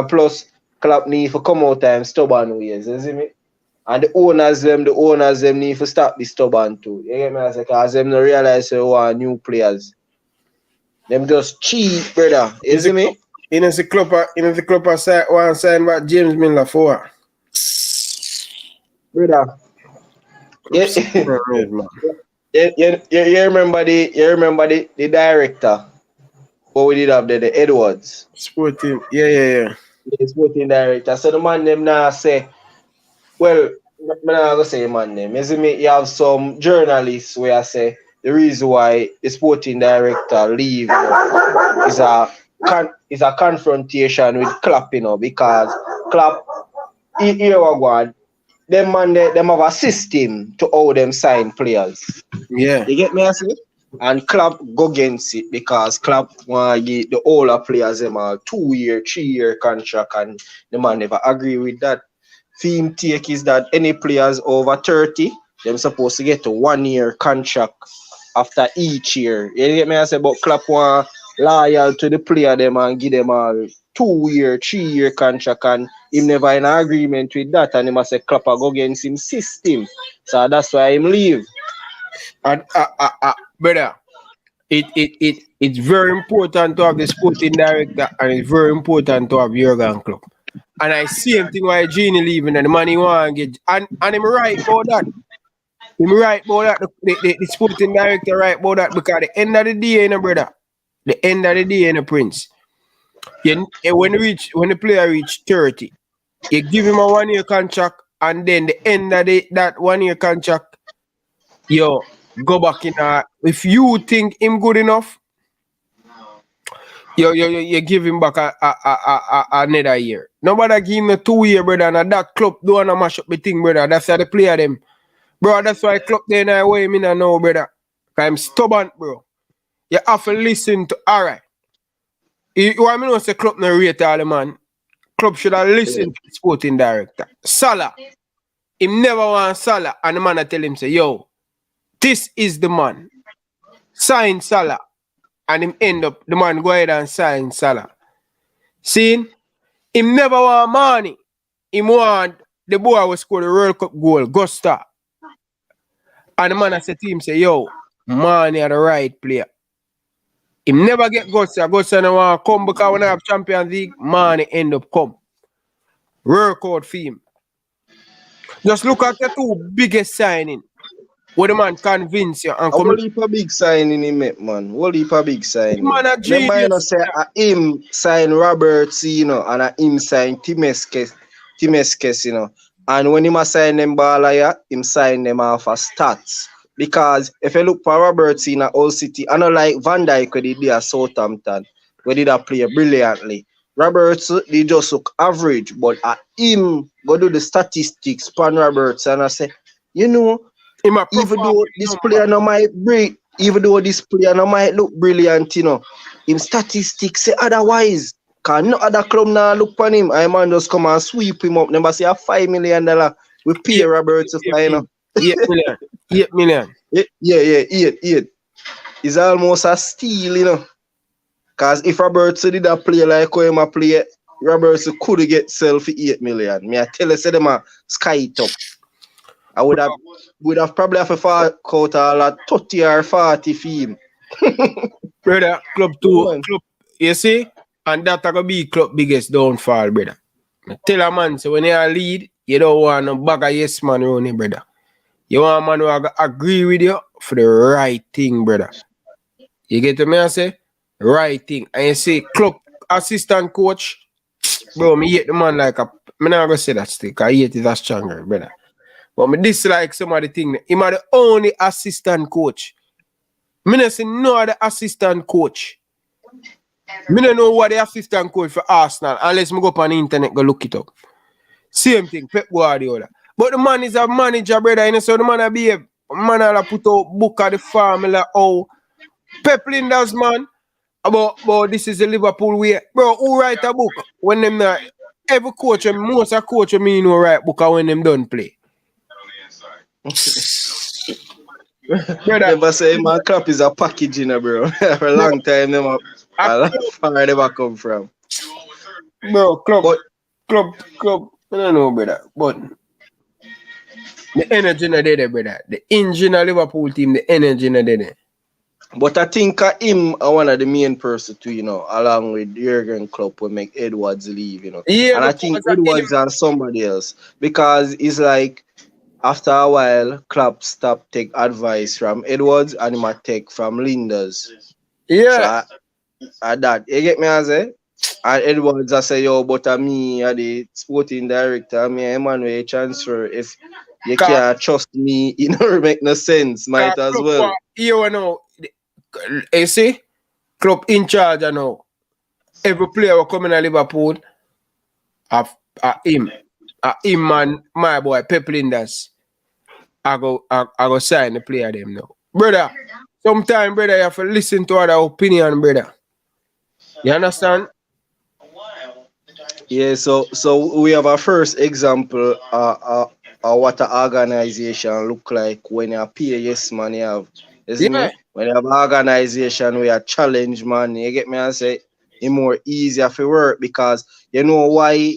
plus, Klopp need to come out and stubborn ways. You see me? And the owners them need to stop the stubborn too. You get me? Because them don't realize they want new players. Them just cheap, brother. You see me? In the club side one sign what James Miller for. Brother. You remember the director? What we did have there, the Edwards. Sporting, yeah. The sporting director. So the man them now say, well, I'm not gonna say man name. You see me, you have some journalists where I say the reason why the sporting director leave is a confrontation with Klopp, because Klopp here we go. Them man them have a system to how them sign players. Yeah. You get me I say? And Klopp go against it because Klopp want to give the older players them a 2-year, 3-year contract, and the man never agree with that. Theme take is that any players over 30, them supposed to get a 1-year contract after each year. You get me I say? But Klopp want loyal to the player them and give them a 2-year, 3-year contract, and him never in agreement with that, and he must say Klopp go against him system. So that's why him leave. And brother, it's very important to have the sporting director, and it's very important to have Jurgen Klopp. And I see him thing why Genie leaving and the money want to get, and him right about that. Him right about that. The sporting director right about that, because at the end of the day, brother. The end of the day, Prince. When the player reach 30, you give him a 1 year contract, and then the end of that 1 year contract, you go back in. If you think him good enough, you give him back another year. Nobody give him a 2 year, brother, and that club don't wanna mash up the thing, brother. That's how they play them. Bro, that's why club they not way me now, brother. Cause I'm stubborn, bro. You have to listen to alright. You want me to say club no rate all the man. Club should have listened to the sporting director. Salah. Him never want Salah. And the man I tell him say, yo, this is the man. Sign Salah. And him end up, the man go ahead and sign Salah. See? Him never want money. Him want the boy will score the World Cup goal. Go start. And the man I said to him, say, yo, money are the right player. Him never get guts. Guts and want come because when I have Champions League, money end up come. Work out for him. Just look at the two biggest signing. Where the man convince you and come. What heap a big signing he make, man? What heap a big signing? Man a Them might not say him sign Roberts, you know, and him sign Timeskes, you know. And when him a sign them baller, him sign them off as stats. Because if you look for Roberts in a Old City, I know like Van Dijk where they did at Southampton, where did that play brilliantly. Roberts, they just look average, but him go do the statistics pan Roberts and I say, you know, even though this player no might look brilliant, you know, him statistics say otherwise. Cause no other club now look on him. I man just come and sweep him up. Never say $5 million we pay Roberts to fly, you know. 8 million. 8 million. Yeah, 8. It's almost a steal, you know. Cause if Roberts did that play like how him a play, Roberts could get sell for 8 million. Me I tell you, say them a sky it up. I would have probably have a far out all at 30 or 40 for him. Brother, club 2, club, you see? And that's gonna be club biggest downfall, brother. I tell a man, so when you lead, you don't want no bag of yes man around you, brother. You want a man who agree with you for the right thing, brother. You get to me and say? Right thing. And you say club assistant coach, bro, me hate the man like a, me not gonna say that stick. I hate it as stronger, brother. But me dislike some of the thing. Him are the only assistant coach. Me not say no other assistant coach. Me don't know what the assistant coach for Arsenal unless me go up on the internet go look it up. Same thing, Pep Guardiola. But the man is a manager, brother, you know, so the man a behave. Man a put out book of the formula. Oh, Pep Linders, man, about this is the Liverpool way. Bro, who write a book when them not, every coach, most of coach me know write book when them don't play. Never say my club is a packaging, bro. For a long time, them far never come from. Bro, club, I don't know, brother, but the energy not there, brother. The engine of Liverpool team, the energy not there. But I think him are one of the main person too, you know, along with Jurgen Klopp will make Edwards leave, you know. Yeah, and I think Edwards and somebody else because it's like after a while, Klopp stopped take advice from Edwards and he might take from Linders. Yeah. So that you get me as say? And Edwards I say, yo, but me the sporting director, me Emmanuel transfer. If you can't trust me, it don't make no sense. Might as well. You know, you see, club in charge now. Every player will come in at Liverpool. Him and my boy Pep Linders. I go sign the player them now. Brother, sometimes, brother, you have to listen to other opinion, brother. You understand? Yeah, so we have a first example what an organization look like when you pay yes man you have. Isn't it? When you have an organization where you challenge man, you get me and say it's more easier for work because you know why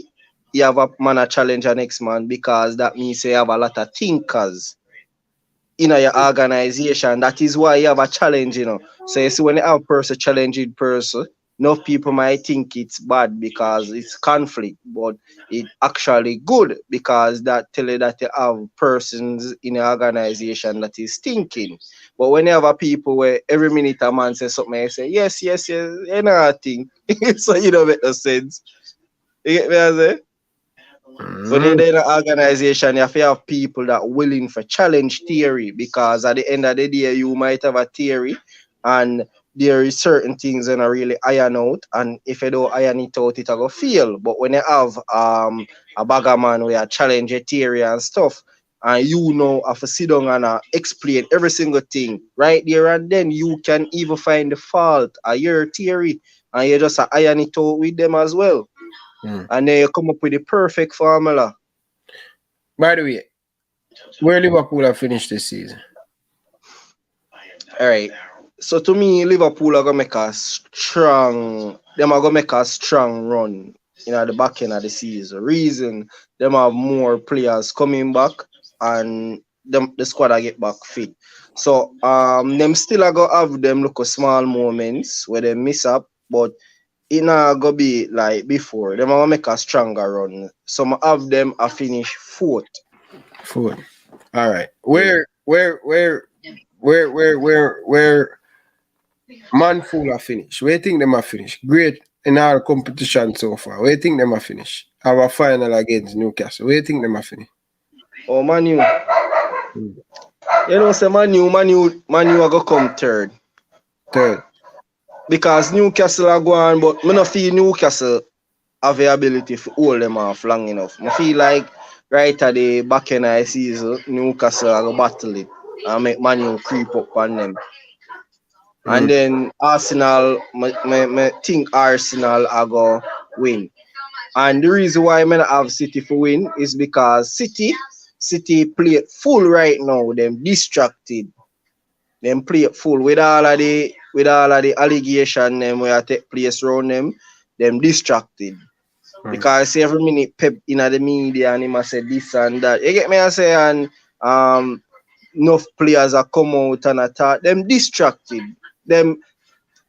you have a man a challenge the next man because that means you have a lot of thinkers in your organization. That is why you have a challenge, you know. So you see when you have person challenging person, enough people might think it's bad because it's conflict, but it actually good because that tell you that you have persons in an organization that is thinking. But when you have a people where every minute a man says something, I say yes, you know I think. So you don't make no sense. You get me I say? When you're in an organization, you have to have people that willing for challenge theory because at the end of the day, you might have a theory and there is certain things that are really iron out, and if you don't iron it out, it will fail. But when you have a bagger man where you challenge a theory and stuff, and you know have to sit down and explain every single thing right there and then, you can even find the fault of your theory and you just iron it out with them as well. And then you come up with the perfect formula. By the way, where Liverpool have finished this season? All right. So to me, Liverpool are gonna make a strong. Them are gonna make a strong run at the back end of the season. Reason them have more players coming back and the squad I get back fit. So them still are gonna have them look at small moments where they miss up, but it not gonna be like before. Them are gonna make a stronger run. Some of them are finish fourth. Fourth. All right. Where Manful are finished? Where you think them are finished? Great in our competition so far. Where you think them are finished? Our final against Newcastle. Where you think them are finished? Oh, Manu. You know, say Manu are gonna come third. Because Newcastle are going, but I don't feel Newcastle have the ability to hold them off long enough. I feel like right at the back end of the season, Newcastle are going to battle it and make Man creep up on them. And then Arsenal, I think Arsenal are going to win. And the reason why I not have City for win is because City play it full right now. Them distracted. Them play it full with all of the allegation them where take place around them distracted. Because see every minute Pep in the media and he must say this and that. You get me I say, and enough players are come out and attack them distracted. Them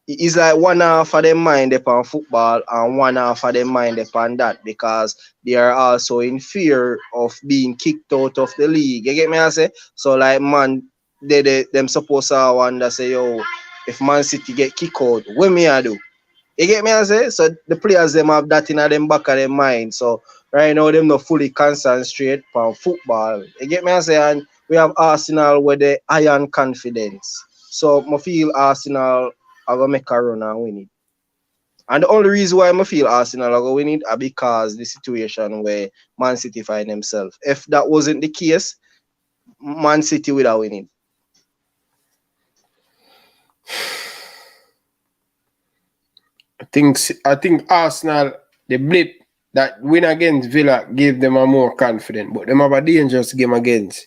it's like one half of them mind upon football and one half of them mind upon that because they are also in fear of being kicked out of the league. You get me I say? So like man, them supposed to wonder say, yo, if Man City get kicked out, what me I do? You get me I say? So the players them have that in them back of their mind. So right now them not fully concentrate on football. You get me I say? And we have Arsenal with the iron confidence. So I feel Arsenal are gonna make a run and win it. And the only reason why I feel Arsenal are gonna win it are because the situation where Man City find themselves. If that wasn't the case, Man City would have win it. I think Arsenal, the blip that win against Villa gave them a more confident, but them have a dangerous game against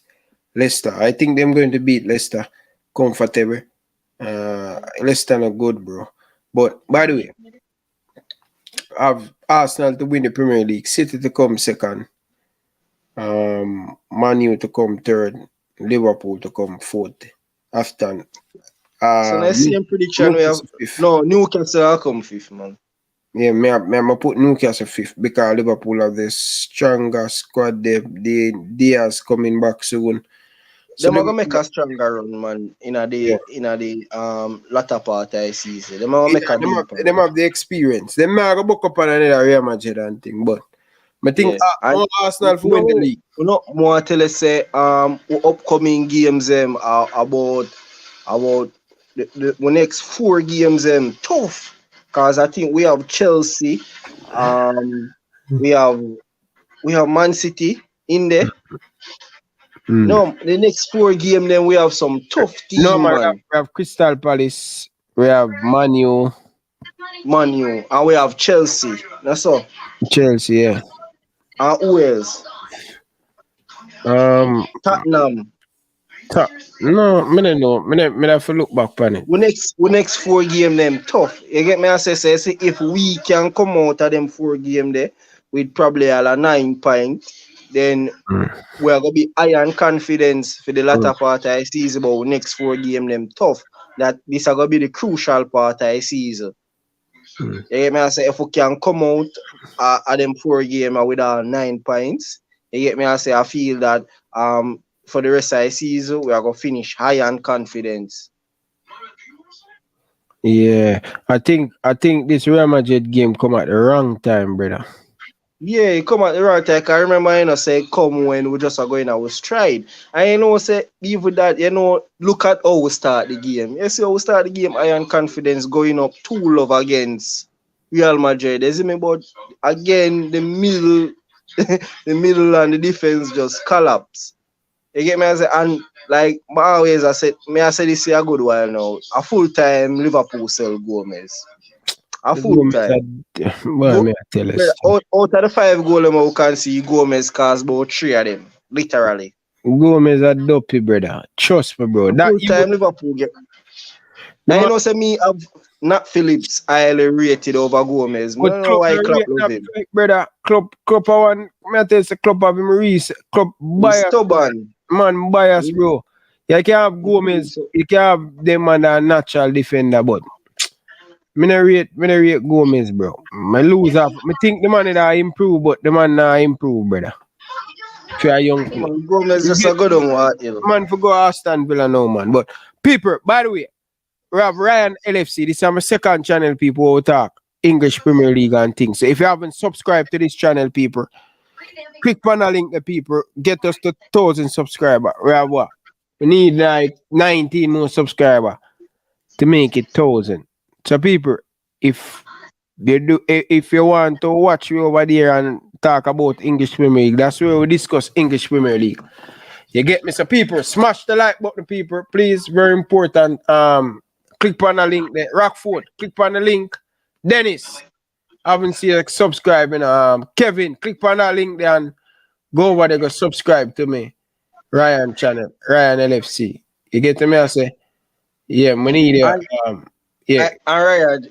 Leicester. I think them going to beat Leicester comfortable. Leicester not good, bro. But by the way, I have Arsenal to win the Premier League, City to come second, Man U to come third, Liverpool to come fourth. After so let's see prediction we have. No, Newcastle will come fifth, man. Yeah, me put Newcastle fifth because Liverpool have the stronger squad. They are coming back soon. So they're gonna make a stronger run, man. In the latter part of the season, they're gonna make a them have the experience. They're not gonna book up on another Real Madrid and thing, but I think Arsenal for win the league. No more tell us say upcoming games are about the next 4 games tough. Cause I think we have Chelsea, we have Man City in there. No, the next 4 games then we have some tough teams. No man, we have Crystal Palace, we have Man U, and we have Chelsea. That's all. Chelsea, yeah. And who else? Tottenham. No, I don't know. I have to look back on it. We next 4 games them tough. You get me? I say if we can come out of them 4 games there with probably all a 9 points, then we are gonna be iron confidence for the latter part of the season. But next 4 games them tough. That this are gonna be the crucial part of the season. Mm. You get me? I say if we can come out at them 4 games with 9 points, you get me? I say I feel that for the rest of the season we are gonna finish high on confidence. Yeah, I think this Real Madrid game come at the wrong time, brother. Yeah, it come at the right time. I remember, say come when we just are going our stride. And say even that, look at how we start the game. You see how we start the game, iron confidence going up 2-love against Real Madrid. You see me, but again the middle, the middle and the defense just collapse. You get me? I say, and like always, I said this is a good while now. A full time Liverpool sell Gomez. A full time. Well, me I tell us. Out of the 5 goals we can see Gomez cause about 3 of them, literally. Gomez a dopey, brother. Trust me, bro. That Full time Liverpool get. I say me have Nat Phillips highly rated over Gomez. I don't know why Klopp love him. Brother, Klopp one. Me I tell you, Klopp have him Klopp bias. Stubborn. Man bias, bro. You can have Gomez. You can have them and a natural defender, but me not rate Gomez, bro. I lose half. I think the man that improve, but the man not improve, brother. If you're a young player. Gomez just a good one, Man, for go Aston Villa now, man. But people, by the way, we have Ryan LFC. This is my second channel, people who talk English Premier League and things. So if you haven't subscribed to this channel, people, click on the link, the people, get us to 1,000 subscribers. We have what? We need like 19 more subscribers to make it 1,000. So people, if you want to watch me over there and talk about English Premier League, that's where we discuss English Premier League. You get me? So people, smash the like button, people, please. Very important. Click on the link there. Rockford, click on the link. Dennis, I haven't seen you subscribing. Kevin, click on that link there and go over there, go subscribe to me. Ryan channel, Ryan LFC. You get to me? I say, yeah, we need it. Yeah. Alright,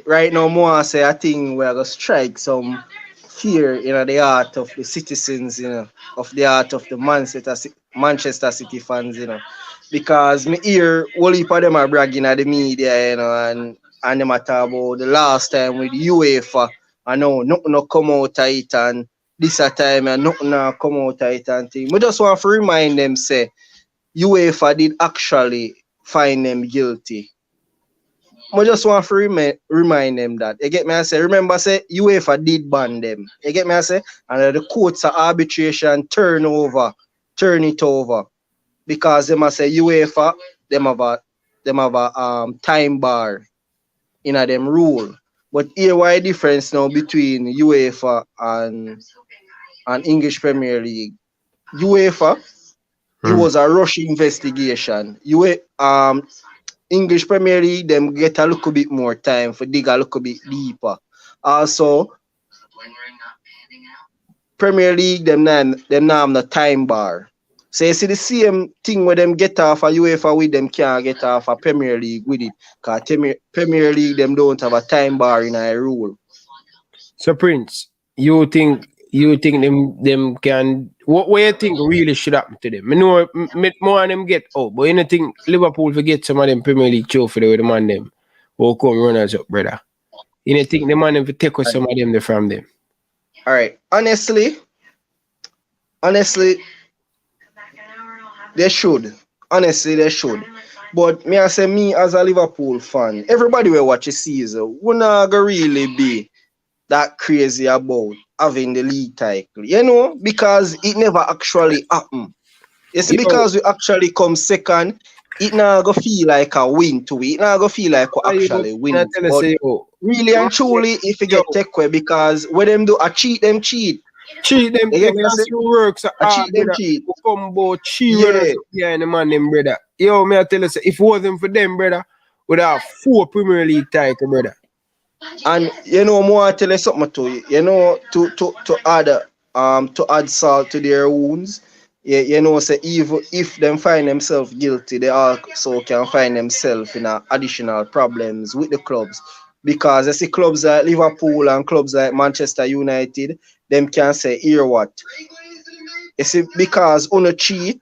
right now, more I say I think we're gonna strike some fear in the heart of the citizens, of the heart of the Manchester City fans, because me hear all heap of them are bragging at the media, and them are talk about the last time with UEFA. I know nothing no come out of it, and this time and nothing no come out of it and thing. We just want to remind them, say UEFA did actually find them guilty. I just want to remind them that. You get me? I say, remember, say UEFA did ban them. You get me? I say, and the courts of arbitration turn it over, because them say UEFA them have a time bar in a them rule. But here why difference now between UEFA and English Premier League? UEFA, it was a rush investigation. English Premier League, them get a little bit more time for dig a little bit deeper. Also, Premier League, them have no time bar. So you see the same thing where them get off a UEFA with, them can't get off a Premier League with it. Because Premier League, them don't have a time bar in a rule. So Prince, you think them can, what you think really should happen to them? I know more of them get out, but you think Liverpool forget some of them Premier League trophy with the man them who come runners up, brother? You think the man them to take some of them from them? Alright. Honestly, they should. Honestly, they should. But me as a Liverpool fan, everybody will watch a season. We're not gonna really be that crazy about having the league title, because it never actually happened. You see, because we actually come second, it not gonna feel like a win to it. It not gonna feel like we actually win. But really and truly, if you get take away, because when them do a cheat, them cheat. Cheat them, works. Cheat them, cheat. Combo cheat behind the man, them brother. Yo, me I tell you, if it wasn't for them, brother, would have 4 Premier League titles, brother. And more I tell you something to you, to add salt to their wounds. Say if them find themselves guilty, they also can find themselves in additional problems with the clubs. Because I see clubs like Liverpool and clubs like Manchester United, them can say, here what? You see, because on a cheat,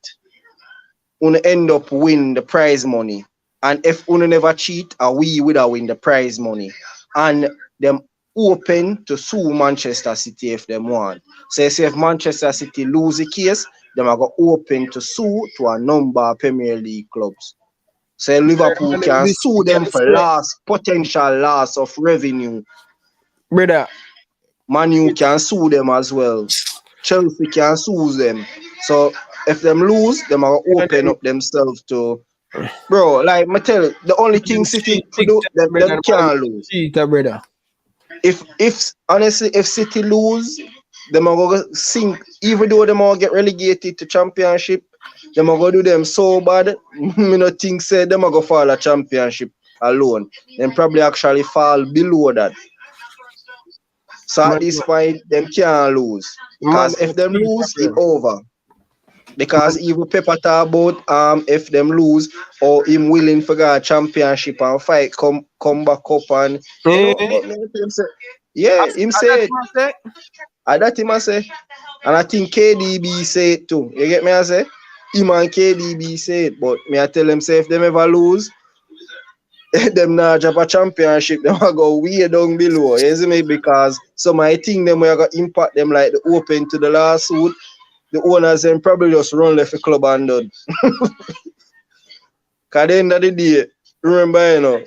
on end up win the prize money. And if Uno never cheat, we would have win the prize money. And them open to sue Manchester City if they want. So you say if Manchester City lose the case, them are going open to sue to a number of Premier League clubs. So Liverpool can sue them for potential loss of revenue. Brother. Man U can sue them as well. Chelsea can sue them. So if them lose, them are open up themselves to. Bro, like I tell you, the only thing City do, them can't lose. Brother. If honestly, if City lose, them are gonna sink. Even though them all get relegated to Championship, them are gonna do them so bad. Me not think say them are gonna fall a Championship alone. Them probably actually fall below that. So at this point, them can't lose. Because if them lose, it's over. Because even Pepper talk about if them lose or him willing for a championship and fight come back up and him say that him I say. And I think KDB say it too. You get me I say? Him and KDB say it, but me I tell them say if them ever lose, them not drop a championship, them are go way down below. You see me? Because some I think them we are gonna impact them like the open to the lawsuit. The owners then probably just run left the club and done. Cause at the end of the day, remember, you know,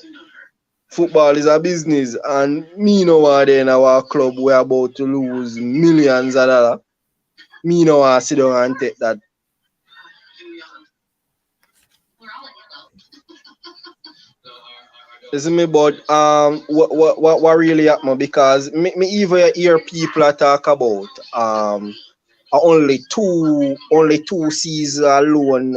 football is a business, and me know what in our club we're about to lose millions of dollars. Me know I sit down and take that. You see me, but what really happened? Because me even hear people talk about only two seasons alone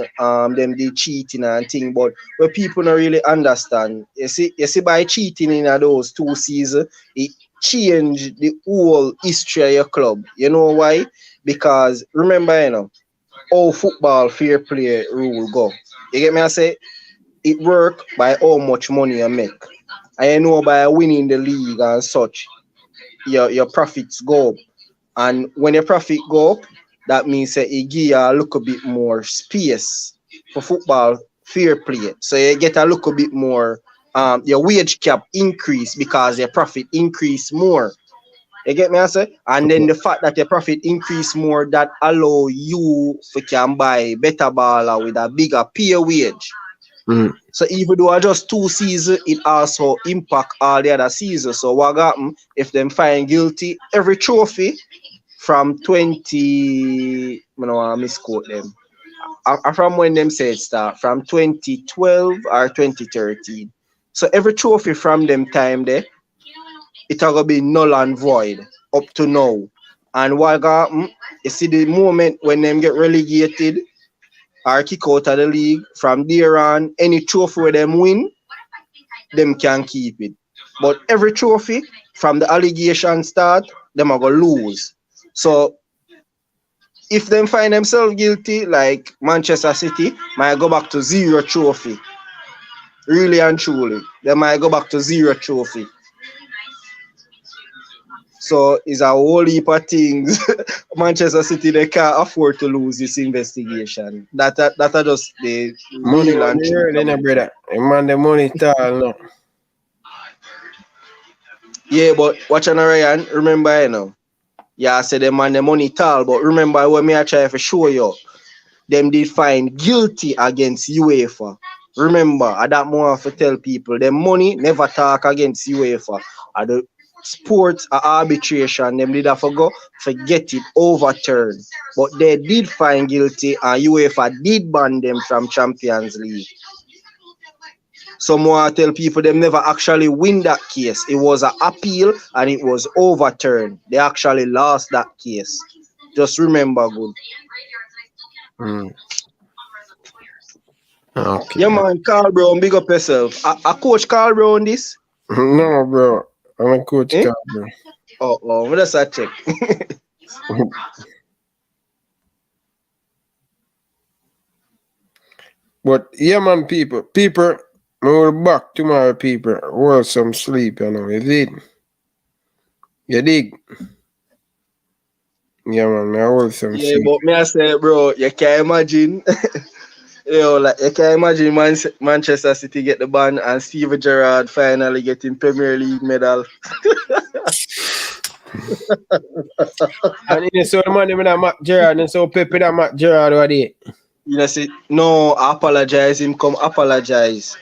them they cheating and thing, but what people don't really understand, you see by cheating in those 2 seasons, it changed the whole history of your club. You know why? Because remember, you know, all football fair play rule go. You get me? I say it work by how much money you make. And you know by winning the league and such, your profits go up. And when your profit go up, that means that it give you a little bit more space for football fair play. So you get a little bit more, your wage cap increase because your profit increase more. You get me I say? And then the fact that your profit increase more, that allow you to can buy better baller with a bigger pay wage. So even though I just 2 seasons, it also impact all the other seasons. So what happen if them find guilty, every trophy from 20, I don't misquote them. From when them said start, from 2012 or 2013. So every trophy from them time there, it will be null and void up to now. And what happen, you see the moment when them get relegated or kick out of the league, from there on, any trophy where them win, them can keep it. But every trophy from the allegation start, them are going to lose. So if them find themselves guilty, like Manchester City, might go back to 0 trophy. Really and truly. They might go back to 0 trophy. So it's a whole heap of things. Manchester City, they can't afford to lose this investigation. That are just the money and truth, brother. Man, the money tall, no. Yeah, but watch on Ryan, remember, you know. Yeah, I said them man the money tall, but remember when me I try to show you, them did find guilty against UEFA. Remember, I that more have to tell people, them money never talk against UEFA. At the sports arbitration, them did have to go forget it overturned. But they did find guilty and UEFA did ban them from Champions League. So more tell people them never actually win that case. It was an appeal and it was overturned. They actually lost that case. Just remember good. Okay. Yeah man, Carl Brown, big up yourself. I coach Carl Brown this? No bro, I'm a coach Carl Brown. Oh, that's a check. But yeah man, people, we'll back tomorrow, people. Well, some sleep, you know. You dig? You dig? Yeah, man, I will some sleep. But me I say, bro, you can't imagine Yo, like you can imagine Manchester City get the ban and Steven Gerrard finally getting Premier League medal. And you saw the man with that Matt Gerrard and so Pepe that Matt Gerrard what they. You know, say no, apologize. Him come apologize.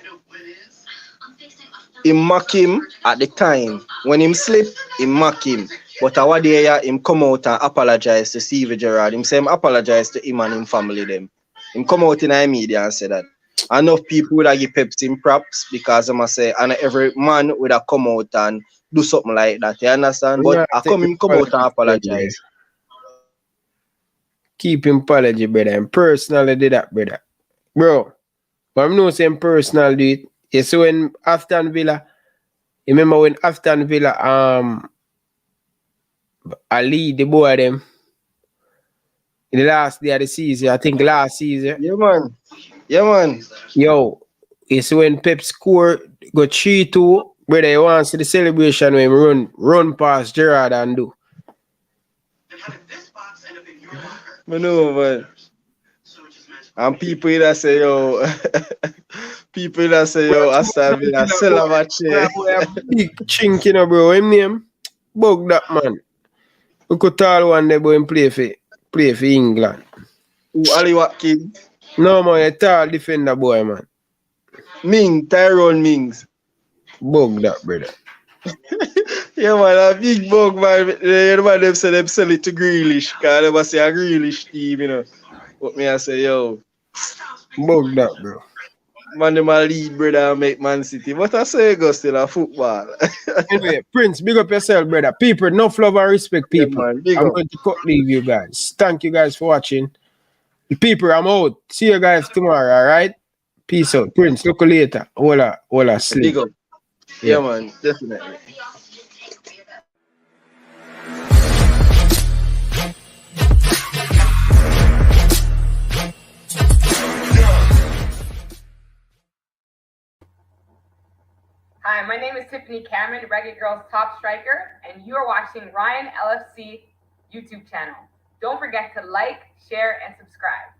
He mock him at the time. When him slip, he mock him. But our day him come out and apologize to Steve Gerrard. Him say him apologize to him and him family them. Him come out in the media and say that. Enough people would give Pepsi him props because I must say, and every man would have come out and do something like that. You understand? But I come out and apologize. Keep him apology, brother. And personally did that, brother. Bro, but I'm not saying personal do it. You see when Aston Villa, you remember when Aston Villa I lead the boy them in the last day of the season, I think last season. Yeah, man. Yeah, man. Yo, you see when Pep score go 3-2, brother, you want to see the celebration when he run past Gerrard and do. I know, man. And people that say, yo, Aston Villa sell a match. Big chink, you know, bro. Him name, bug that man. We could tell one day, boy, him play for England. Who, Ali Watkins? No, man, a tall defender, boy, man. Tyrone Mings. Bug that, brother. Yeah, man, a big bug, man. The man them say them sell it to Grealish. Because they must say a Grealish team, you know. But me I say, yo. Bug that, bro. Man, them a lead, brother, and make Man City. But I say, go still a football. Anyway, Prince, big up yourself, brother. People, enough love and respect, people. Yeah, man, I'm going to leave you guys. Thank you guys for watching. People, I'm out. See you guys tomorrow, all right? Peace out. Prince, look later. Hola, sleep. Big up. Yeah, man, definitely. Hi, my name is Tiffany Cameron, Reggae Girls top striker, and you are watching Ryan LFC YouTube channel. Don't forget to like, share, and subscribe.